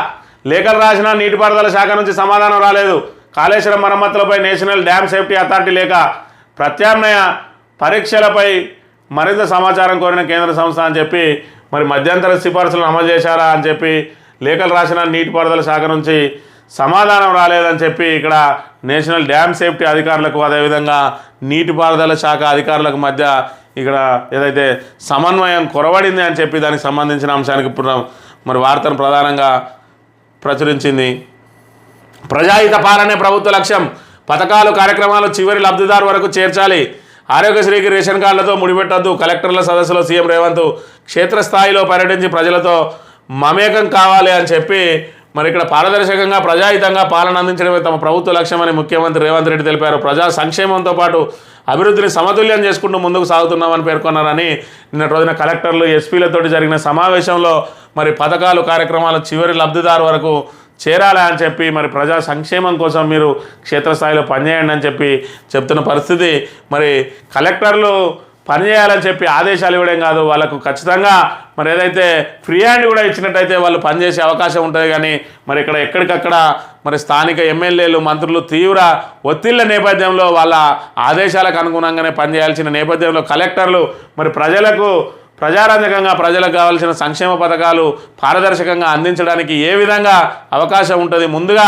లేఖలు రాసిన నీటిపారుదల శాఖ నుంచి సమాధానం రాలేదు. కాళేశ్వరం మరమ్మతులపై నేషనల్ డ్యామ్ సేఫ్టీ అథారిటీ లేఖ, ప్రత్యామ్నాయ పరీక్షలపై మరింత సమాచారం కోరిన కేంద్ర సంస్థ అని చెప్పి మరి మధ్యంతర సిఫార్సులను అమలు చేశారా అని చెప్పి లేఖలు రాసిన నీటిపారుదల శాఖ నుంచి సమాధానం రాలేదని చెప్పి ఇక్కడ నేషనల్ డ్యామ్ సేఫ్టీ అధికారులకు అదేవిధంగా నీటిపారుదల శాఖ అధికారులకు మధ్య ఇక్కడ ఏదైతే సమన్వయం కొరవడింది అని చెప్పి దానికి సంబంధించిన అంశానికి మరి వార్తను ప్రధానంగా ప్రచురించింది. ప్రజాహిత పాలనే ప్రభుత్వ లక్ష్యం, పథకాలు కార్యక్రమాలు చివరి లబ్ధిదారు వరకు చేర్చాలి. ఆరోగ్యశ్రీకి రేషన్ కార్డులతో ముడిపెట్టొద్దు. కలెక్టర్ల సదస్సులో సీఎం రేవంత్ క్షేత్రస్థాయిలో పర్యటించి ప్రజలతో మమేకం కావాలి అని చెప్పి మరి ఇక్కడ పారదర్శకంగా ప్రజాహితంగా పాలన అందించడమే తమ ప్రభుత్వ లక్ష్యమని ముఖ్యమంత్రి రేవంత్ రెడ్డి తెలిపారు. ప్రజా సంక్షేమంతో పాటు అభివృద్ధిని సమతుల్యం చేసుకుంటూ ముందుకు సాగుతున్నామని పేర్కొన్నారని నిన్నటి రోజున కలెక్టర్లు ఎస్పీలతో జరిగిన సమావేశంలో మరి పథకాలు కార్యక్రమాలు చివరి లబ్ధిదారు వరకు చేరాలి అని చెప్పి మరి ప్రజా సంక్షేమం కోసం మీరు క్షేత్రస్థాయిలో పనిచేయండి అని చెప్పి చెప్తున్న పరిస్థితి. మరి కలెక్టర్లు పనిచేయాలని చెప్పి ఆదేశాలు ఇవ్వడం కాదు, వాళ్ళకు ఖచ్చితంగా మరి ఏదైతే ఫ్రీ హ్యాండ్ కూడా ఇచ్చినట్టయితే వాళ్ళు పనిచేసే అవకాశం ఉంటుంది. కానీ మరి ఇక్కడ ఎక్కడికక్కడ మరి స్థానిక ఎమ్మెల్యేలు మంత్రులు తీవ్ర ఒత్తిళ్ల నేపథ్యంలో వాళ్ళ ఆదేశాలకు అనుగుణంగానే పనిచేయాల్సిన నేపథ్యంలో కలెక్టర్లు మరి ప్రజారంజకంగా ప్రజలకు కావాల్సిన సంక్షేమ పథకాలు పారదర్శకంగా అందించడానికి ఏ విధంగా అవకాశం ఉంటుంది, ముందుగా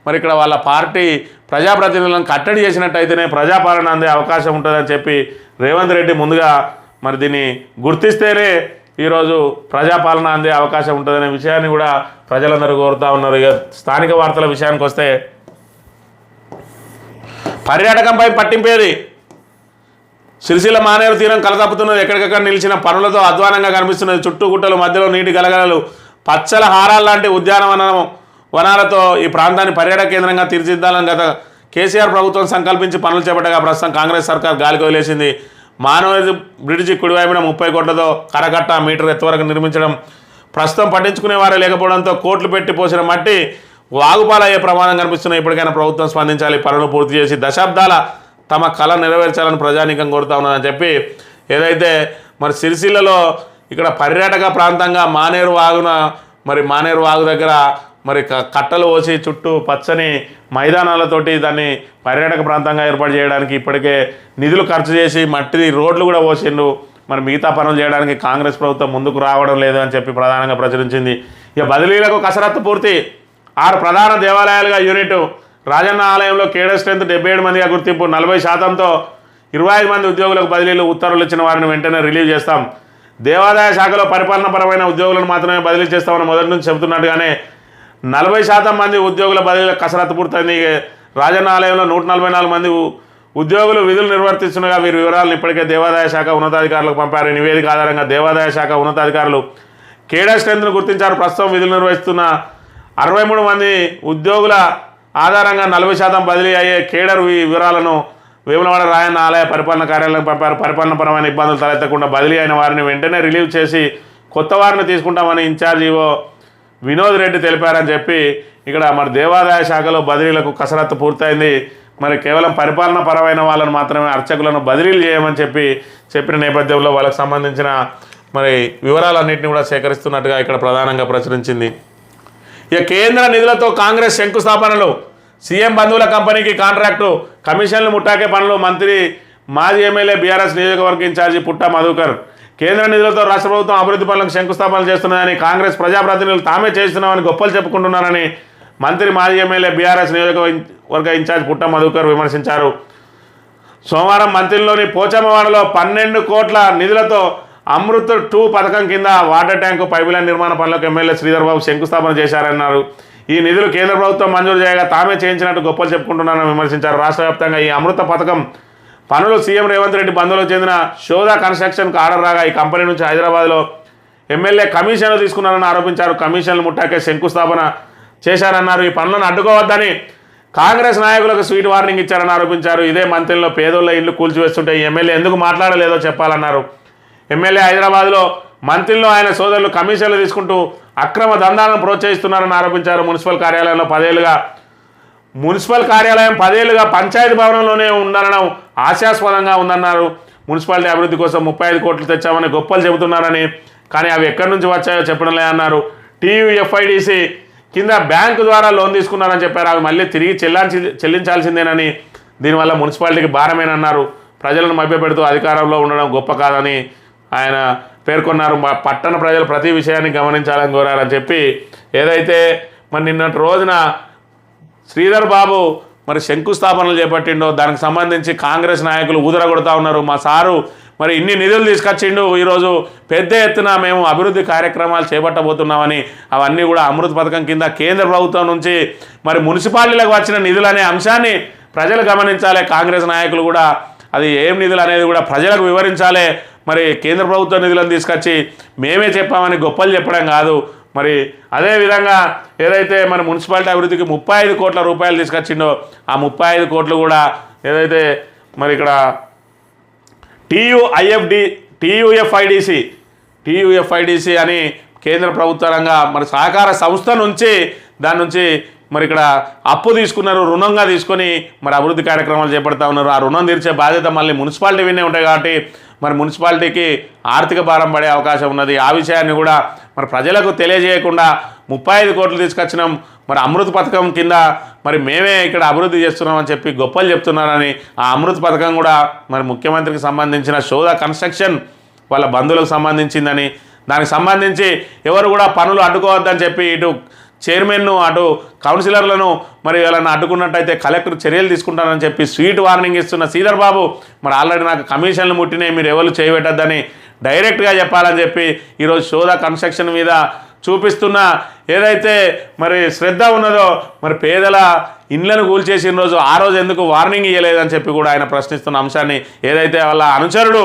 మరి ఇక్కడ వాళ్ళ పార్టీ ప్రజాప్రతినిధులను కట్టడి చేసినట్టయితేనే ప్రజాపాలన అందే అవకాశం ఉంటుందని చెప్పి రేవంత్ రెడ్డి ముందుగా మరి దీన్ని గుర్తిస్తేనే ఈరోజు ప్రజాపాలన అందే అవకాశం ఉంటుందనే విషయాన్ని కూడా ప్రజలందరూ కోరుతూ ఉన్నారు. ఇక స్థానిక వార్తల విషయానికి వస్తే పర్యాటకంపై పట్టింపేది. సిరిసిల్ల మానేరు తీరం కలతప్పుతున్నది. ఎక్కడికక్కడ నిలిచిన పనులతో అధ్వానంగా కనిపిస్తున్నది. చుట్టూ గుట్టలు, మధ్యలో నీటి గలగలలు, పచ్చల హారాలు లాంటి వనాలతో ఈ ప్రాంతాన్ని పర్యాటక కేంద్రంగా తీర్చిదిద్దాలని గత కేసీఆర్ ప్రభుత్వం సంకల్పించి పనులు చేపట్టగా ప్రస్తుతం కాంగ్రెస్ సర్కార్ గాలికి వదిలేసింది. మానవ బ్రిడ్జి కుడివైపున 30 కోట్లతో కరకట్ట మీటర్ ఎత్తువరకు నిర్మించడం ప్రస్తుతం పట్టించుకునేవారే లేకపోవడంతో కోట్లు పెట్టి పోసిన మట్టి వాగుపాలయ్యే ప్రమాదం కనిపిస్తున్నాయి. ఇప్పటికైనా ప్రభుత్వం స్పందించాలి, పనులు పూర్తి చేసి దశాబ్దాల తమ కళ నెరవేర్చాలని ప్రజానీకం కోరుతా ఉన్నదని చెప్పి ఏదైతే మరి సిరిసిల్లలో ఇక్కడ పర్యాటక ప్రాంతంగా మానేరు వాగు దగ్గర మరి కట్టలు పోసి చుట్టూ పచ్చని మైదానాలతోటి దాన్ని పర్యాటక ప్రాంతంగా ఏర్పాటు చేయడానికి ఇప్పటికే నిధులు ఖర్చు చేసి మట్టి రోడ్లు కూడా పోసిండు. మరి మిగతా పనులు చేయడానికి కాంగ్రెస్ ప్రభుత్వం ముందుకు రావడం లేదు అని చెప్పి ప్రధానంగా ప్రచురించింది. ఇక బదిలీలకు కసరత్తు పూర్తి. 6 ప్రధాన దేవాలయాలుగా యూనిట్. రాజన్న ఆలయంలో కేడర్ స్ట్రెంత్ 77 మందిగా గుర్తింపు. 40%తో 25 మంది ఉద్యోగులకు బదిలీలు. ఉత్తర్వులు ఇచ్చిన వారిని వెంటనే రిలీవ్ చేస్తాం. దేవాదాయ శాఖలో పరిపాలనపరమైన ఉద్యోగులను మాత్రమే బదిలీ చేస్తామని మొదటి నుంచి చెబుతున్నట్టుగానే 40% మంది ఉద్యోగుల బదిలీల కసరత్తు పూర్తయింది. రాజన్న ఆలయంలో 144 మంది ఉద్యోగులు విధులు నిర్వర్తిస్తుండగా వీరి వివరాలను ఇప్పటికే దేవాదాయ శాఖ ఉన్నతాధికారులకు పంపారు. నివేదిక ఆధారంగా దేవాదాయ శాఖ ఉన్నతాధికారులు కేడర్ స్ట్రెంత్ను గుర్తించారు. ప్రస్తుతం విధులు నిర్వహిస్తున్న 63 మంది ఉద్యోగుల ఆధారంగా 40% బదిలీ అయ్యే కేడర్ వివరాలను వేములవాడ రాయన్న ఆలయ పరిపాలన కార్యాలయం పంపారు. పరిపాలనపరమైన ఇబ్బందులు తలెత్తకుండా బదిలీ అయిన వారిని వెంటనే రిలీవ్ చేసి కొత్త వారిని తీసుకుంటామని ఇన్ఛార్జ్ ఈవో వినోద్ రెడ్డి తెలిపారని చెప్పి ఇక్కడ మరి దేవాదాయ శాఖలో బదిలీలకు కసరత్తు పూర్తయింది. మరి కేవలం పరిపాలన పరమైన వాళ్ళను మాత్రమే అర్చకులను బదిలీలు చేయమని చెప్పిన నేపథ్యంలో వాళ్ళకు సంబంధించిన మరి వివరాలన్నింటినీ కూడా సేకరిస్తున్నట్టుగా ఇక్కడ ప్రధానంగా ప్రచురించింది. ఇక కేంద్ర నిధులతో కాంగ్రెస్ శంకుస్థాపనలు. సీఎం బంధువుల కంపెనీకి కాంట్రాక్టు, కమిషన్లు ముట్టాకే పనులు. మంత్రి మాజీ ఎమ్మెల్యే బీఆర్ఎస్ నియోజకవర్గ ఇన్ఛార్జి పుట్ట మధుకర్. కేంద్ర నిధులతో రాష్ట్ర ప్రభుత్వం అభివృద్ధి పనులకు శంకుస్థాపన చేస్తున్నదని, కాంగ్రెస్ ప్రజాప్రతినిధులు తామే చేస్తున్నామని గొప్పలు చెప్పుకుంటున్నారని మంత్రి మాజీ ఎమ్మెల్యే బీఆర్ఎస్ నియోజకవర్గ ఇన్ఛార్జ్ పుట్ట మధుకర్ విమర్శించారు. సోమవారం మంత్రిలోని పోచమ్మవాడలో 12 కోట్ల నిధులతో అమృత్ 2 పథకం కింద వాటర్ ట్యాంకు పైపులైన్ నిర్మాణ పనులకు ఎమ్మెల్యే శ్రీధర్ బాబు శంకుస్థాపన చేశారన్నారు. ఈ నిధులు కేంద్ర ప్రభుత్వం మంజూరు చేయగా తామే చేయించినట్టు గొప్పలు చెప్పుకుంటున్నారని విమర్శించారు. రాష్ట్ర వ్యాప్తంగా ఈ అమృత పథకం పనులు సీఎం రేవంత్ రెడ్డి బంధువులకు చెందిన శోధా కన్స్ట్రక్షన్కు ఆర్డర్ రాగా ఈ కంపెనీ నుంచి హైదరాబాద్లో ఎమ్మెల్యే కమిషన్లు తీసుకున్నారని ఆరోపించారు. కమిషన్లు ముట్టాకే శంకుస్థాపన చేశారన్నారు. ఈ పనులను అడ్డుకోవద్దని కాంగ్రెస్ నాయకులకు స్వీట్ వార్నింగ్ ఇచ్చారని ఆరోపించారు. ఇదే మంత్రిలో పేదోళ్ళ ఇల్లు కూల్చివేస్తుంటే ఈ ఎమ్మెల్యే ఎందుకు మాట్లాడలేదో చెప్పాలన్నారు. ఎమ్మెల్యే హైదరాబాద్లో మంత్రులను ఆయన సోదరులు కమిషన్లు తీసుకుంటూ అక్రమ దందాలను ప్రోత్సహిస్తున్నారని ఆరోపించారు. మున్సిపల్ కార్యాలయంలో 10 ఏళ్లుగా మున్సిపల్ కార్యాలయం 10 ఏళ్లుగా పంచాయతీ భవనంలోనే ఉండడం హాస్యాస్పదంగా ఉందన్నారు. మున్సిపాలిటీ అభివృద్ధి కోసం 35 కోట్లు తెచ్చామని గొప్పలు చెబుతున్నారని, కానీ అవి ఎక్కడి నుంచి వచ్చాయో చెప్పడం లేదన్నారు. TUFIDC కింద బ్యాంకు ద్వారా లోన్ తీసుకున్నారని చెప్పారు. అవి మళ్ళీ తిరిగి చెల్లించాల్సిందేనని, దీనివల్ల మున్సిపాలిటీకి భారమేనన్నారు. ప్రజలను మభ్యపెడుతూ అధికారంలో ఉండడం గొప్ప కాదని ఆయన పేర్కొన్నారు. పట్టణ ప్రజలు ప్రతి విషయాన్ని గమనించాలని కోరారని చెప్పి ఏదైతే మరి నిన్నటి రోజున శ్రీధర్ బాబు మరి శంకుస్థాపనలు చేపట్టిండో దానికి సంబంధించి కాంగ్రెస్ నాయకులు ఊదరగొడతా ఉన్నారు. మా సారు మరి ఇన్ని నిధులు తీసుకొచ్చిండు, ఈరోజు పెద్ద ఎత్తున మేము అభివృద్ధి కార్యక్రమాలు చేపట్టబోతున్నామని, అవన్నీ కూడా అమృత్ పథకం కింద కేంద్ర ప్రభుత్వం నుంచి మరి మున్సిపాలిటీలకు వచ్చిన నిధులు అనే అంశాన్ని ప్రజలు గమనించాలి. కాంగ్రెస్ నాయకులు కూడా అది ఏం నిధులు అనేది కూడా ప్రజలకు వివరించాలి. మరి కేంద్ర ప్రభుత్వ నిధులను తీసుకొచ్చి మేమే చెప్పామని గొప్పలు చెప్పడం కాదు. మరి అదేవిధంగా ఏదైతే మరి మున్సిపాలిటీ అభివృద్ధికి 35 కోట్ల రూపాయలు తీసుకొచ్చిండో ఆ 35 కోట్లు కూడా ఏదైతే మరి ఇక్కడ TUFIDC అని కేంద్ర ప్రభుత్వ రంగ మరి సహకార సంస్థ నుంచి దాని నుంచి మరి ఇక్కడ అప్పు తీసుకున్నారు, రుణంగా తీసుకొని మరి అభివృద్ధి కార్యక్రమాలు చేపడతా ఉన్నారు. ఆ రుణం తీర్చే బాధ్యత మళ్ళీ మున్సిపాలిటీ వినే ఉంటాయి కాబట్టి మరి మున్సిపాలిటీకి ఆర్థిక భారం పడే అవకాశం ఉన్నది. ఆ విషయాన్ని కూడా మరి ప్రజలకు తెలియజేయకుండా 35 కోట్లు తీసుకొచ్చినాం, మరి అమృత్ పథకం కింద మరి మేమే ఇక్కడ అభివృద్ధి చేస్తున్నామని చెప్పి గొప్పలు చెప్తున్నారని, ఆ అమృత్ పథకం కూడా మరి ముఖ్యమంత్రికి సంబంధించిన శోధ కన్స్ట్రక్షన్ వాళ్ళ బంధువులకు సంబంధించిందని, దానికి సంబంధించి ఎవరు కూడా పనులు అడ్డుకోవద్దని చెప్పి ఇటు చైర్మన్ను అటు కౌన్సిలర్లను మరి వాళ్ళని అడ్డుకున్నట్టయితే కలెక్టర్ చర్యలు తీసుకుంటానని చెప్పి స్వీట్ వార్నింగ్ ఇస్తున్న శ్రీధర్ బాబు మరి ఆల్రెడీ నాకు కమిషన్లు ముట్టినాయి, మీరు ఎవరు చేయబెట్టద్దని డైరెక్ట్గా చెప్పాలని చెప్పి ఈరోజు శోధ కన్స్ట్రక్షన్ మీద చూపిస్తున్న ఏదైతే మరి శ్రద్ధ ఉన్నదో మరి పేదల ఇండ్లను కూల్చేసిన రోజు ఆ రోజు ఎందుకు వార్నింగ్ ఇవ్వలేదని చెప్పి కూడా ఆయన ప్రశ్నిస్తున్న అంశాన్ని, ఏదైతే వాళ్ళ అనుచరుడు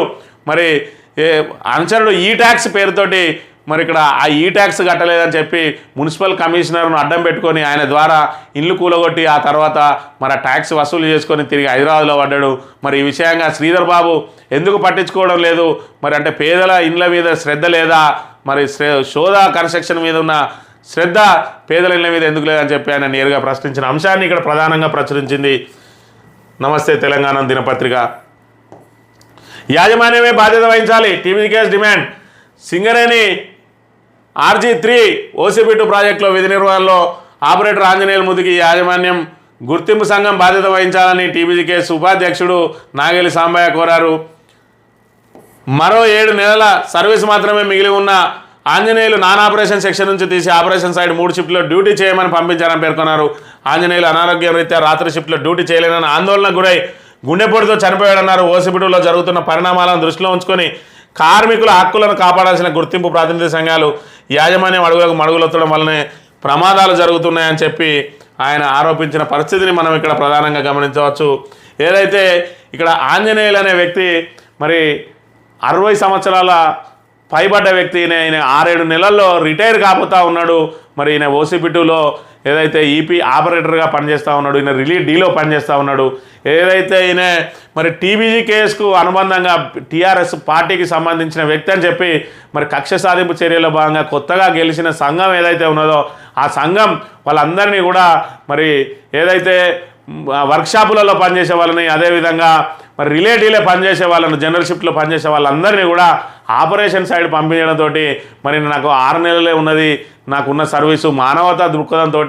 ఈ ట్యాక్స్ పేరుతోటి మరి ఇక్కడ ఆ ఈ ట్యాక్స్ కట్టలేదని చెప్పి మున్సిపల్ కమిషనర్ను అడ్డం పెట్టుకొని ఆయన ద్వారా ఇల్లు కూలగొట్టి ఆ తర్వాత మరి ఆ ట్యాక్స్ వసూలు చేసుకొని తిరిగి హైదరాబాద్లో పడ్డాడు. మరి ఈ విషయంగా శ్రీధర్ బాబు ఎందుకు పట్టించుకోవడం లేదు, మరి అంటే పేదల ఇండ్ల మీద శ్రద్ధ లేదా, మరి శోధ కన్స్ట్రక్షన్ మీద ఉన్న శ్రద్ధ పేదల ఇళ్ల మీద ఎందుకు లేదని చెప్పి ఆయన నేరుగా ప్రశ్నించిన అంశాన్ని ఇక్కడ ప్రధానంగా ప్రచురించింది నమస్తే తెలంగాణ దినపత్రిక. యాజమాన్యమే బాధ్యత వహించాలి, TBGS demand. Singareni RG3 OCP2 ప్రాజెక్టులో విధి నిర్వహణలో ఆపరేటర్ ఆంజనేయుల మృతికి యాజమాన్యం గుర్తింపు సంఘం బాధ్యత వహించాలని TBGS ఉపాధ్యక్షుడు నాగేలి సాంబయ్య కోరారు. మరో 7 నెలల సర్వీస్ మాత్రమే మిగిలి ఉన్న ఆంజనేయులు నాన్ ఆపరేషన్ సెక్షన్ నుంచి తీసి ఆపరేషన్ సైడ్ 3 షిఫ్ట్లో డ్యూటీ చేయమని పంపించారని పేర్కొన్నారు. ఆంజనేయులు అనారోగ్యం రీత్యా రాత్రి షిఫ్ట్లో డ్యూటీ చేయలేనని ఆందోళనకు గురై గుండెపోటుతో చనిపోయాడన్నారు. OCP2లో జరుగుతున్న పరిణామాలను దృష్టిలో ఉంచుకొని కార్మికుల హక్కులను కాపాడాల్సిన గుర్తింపు ప్రాతినిధ్య సంఘాలు యాజమాన్యం అడుగులకు మడుగులెత్తడం వల్లనే ప్రమాదాలు జరుగుతున్నాయని చెప్పి ఆయన ఆరోపించిన పరిస్థితిని మనం ఇక్కడ ప్రధానంగా గమనించవచ్చు. ఏదైతే ఇక్కడ ఆంజనేయులు అనే వ్యక్తి మరి 60 సంవత్సరాల పైబడ్డ వ్యక్తి, ఈయన 6-7 నెలల్లో రిటైర్ కాబోతా ఉన్నాడు. మరి ఈయన OCP2లో ఏదైతే EP ఆపరేటర్గా పనిచేస్తూ ఉన్నాడు, ఈయన రిలీఫ్ డీలో పనిచేస్తూ ఉన్నాడు. ఏదైతే ఈయన మరి TBGSకు అనుబంధంగా TRS పార్టీకి సంబంధించిన వ్యక్తి అని చెప్పి మరి కక్ష సాధింపు చర్యలో భాగంగా కొత్తగా గెలిచిన సంఘం ఏదైతే ఉన్నదో ఆ సంఘం వాళ్ళందరినీ కూడా మరి ఏదైతే వర్క్షాపులలో పనిచేసే వాళ్ళని, అదేవిధంగా మరి రిలేటివ్లే పనిచేసే వాళ్ళను, జనరల్ షిఫ్ట్లో పనిచేసే వాళ్ళందరినీ కూడా ఆపరేషన్ సైడ్ పంపించడంతో మరి నాకు 6 నెలలే ఉన్నది, నాకున్న సర్వీసు మానవతా దృక్పథంతో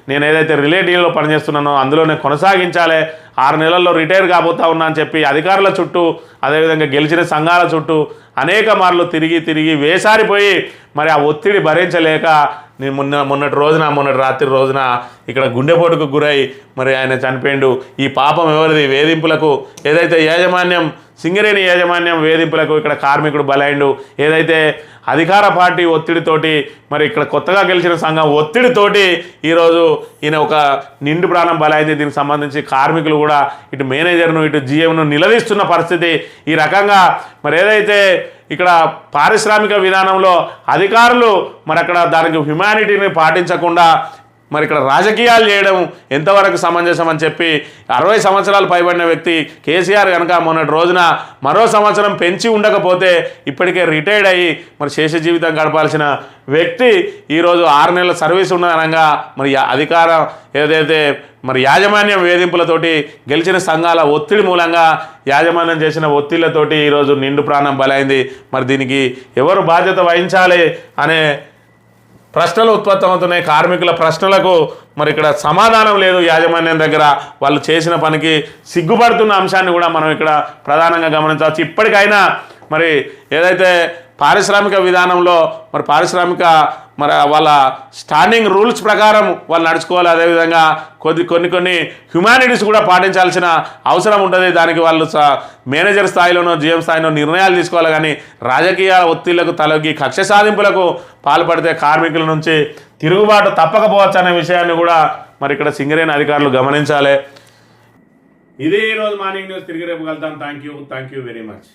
నేను ఏదైతే రిలేటివ్లో పనిచేస్తున్నానో అందులోనే కొనసాగించాలి, 6 నెలల్లో రిటైర్ కాబోతా ఉన్నా అని చెప్పి అధికారుల చుట్టూ అదేవిధంగా గెలిచిన సంఘాల చుట్టూ అనేక మార్లు తిరిగి వేసారిపోయి మరి ఆ ఒత్తిడి భరించలేక నేను మొన్నటి రాత్రి రోజున ఇక్కడ గుండెపోటుకు గురై మరి ఆయన చనిపోయిండు. ఈ పాపం ఎవరిది? వేధింపులకు ఏదైతే యాజమాన్యం సింగరేణి యాజమాన్యం వేధింపులకు ఇక్కడ కార్మికుడు బలైండు. ఏదైతే అధికార పార్టీ ఒత్తిడితోటి మరి ఇక్కడ కొత్తగా గెలిచిన సంఘం ఒత్తిడితోటి ఈరోజు ఈయన ఒక నిండు ప్రాణం బలైంది. దీనికి సంబంధించి కార్మికులు కూడా ఇటు మేనేజర్ను ఇటు GMను నిలదీస్తున్న పరిస్థితి. ఈ రకంగా మరి ఏదైతే ఇక్కడ పారిశ్రామిక విధానంలో అధికారులు మరి అక్కడ దానికి హ్యుమానిటీని పాటించకుండా మరి ఇక్కడ రాజకీయాలు చేయడం ఎంతవరకు సమంజసం అని చెప్పి 60 సంవత్సరాలు పైబడిన వ్యక్తి కేసీఆర్ కనుక మొన్నటి రోజున మరో సంవత్సరం పెంచి ఉండకపోతే ఇప్పటికే రిటైర్డ్ అయ్యి మరి శేష జీవితం గడపాల్సిన వ్యక్తి ఈరోజు 6 నెలల సర్వీస్ ఉన్నదనంగా మరి అధికారం ఏదైతే మరి యాజమాన్యం వేధింపులతోటి గెలిచిన సంఘాల ఒత్తిడి మూలంగా యాజమాన్యం చేసిన ఒత్తిళ్లతోటి ఈరోజు నిండు ప్రాణం బలైంది. మరి దీనికి ఎవరు బాధ్యత వహించాలి అనే ప్రశ్నలు ఉత్పత్తమవుతున్నాయి. కార్మికుల ప్రశ్నలకు మరి ఇక్కడ సమాధానం లేదు యాజమాన్యం దగ్గర. వాళ్ళు చేసిన పనికి సిగ్గుపడుతున్న అంశాన్ని కూడా మనం ఇక్కడ ప్రధానంగా గమనించవచ్చు. ఇప్పటికైనా మరి ఏదైతే పారిశ్రామిక విధానంలో మరి మరి వాళ్ళ స్టాండింగ్ రూల్స్ ప్రకారం వాళ్ళు నడుచుకోవాలి. అదేవిధంగా కొన్ని హ్యుమానిటీస్ కూడా పాటించాల్సిన అవసరం ఉంటుంది. దానికి వాళ్ళు మేనేజర్ స్థాయిలోనో జీఎం స్థాయిలో నిర్ణయాలు తీసుకోవాలి. కానీ రాజకీయ ఒత్తిళ్లకు తలొగ్గి కక్ష సాధింపులకు పాల్పడితే కార్మికుల నుంచి తిరుగుబాటు తప్పకపోవచ్చు అనే విషయాన్ని కూడా మరి ఇక్కడ సింగరేణి అధికారులు గమనించాలి. ఇదే ఈరోజు మార్నింగ్ న్యూస్. తిరిగి రేపు కలుద్దాం. Thank you very much.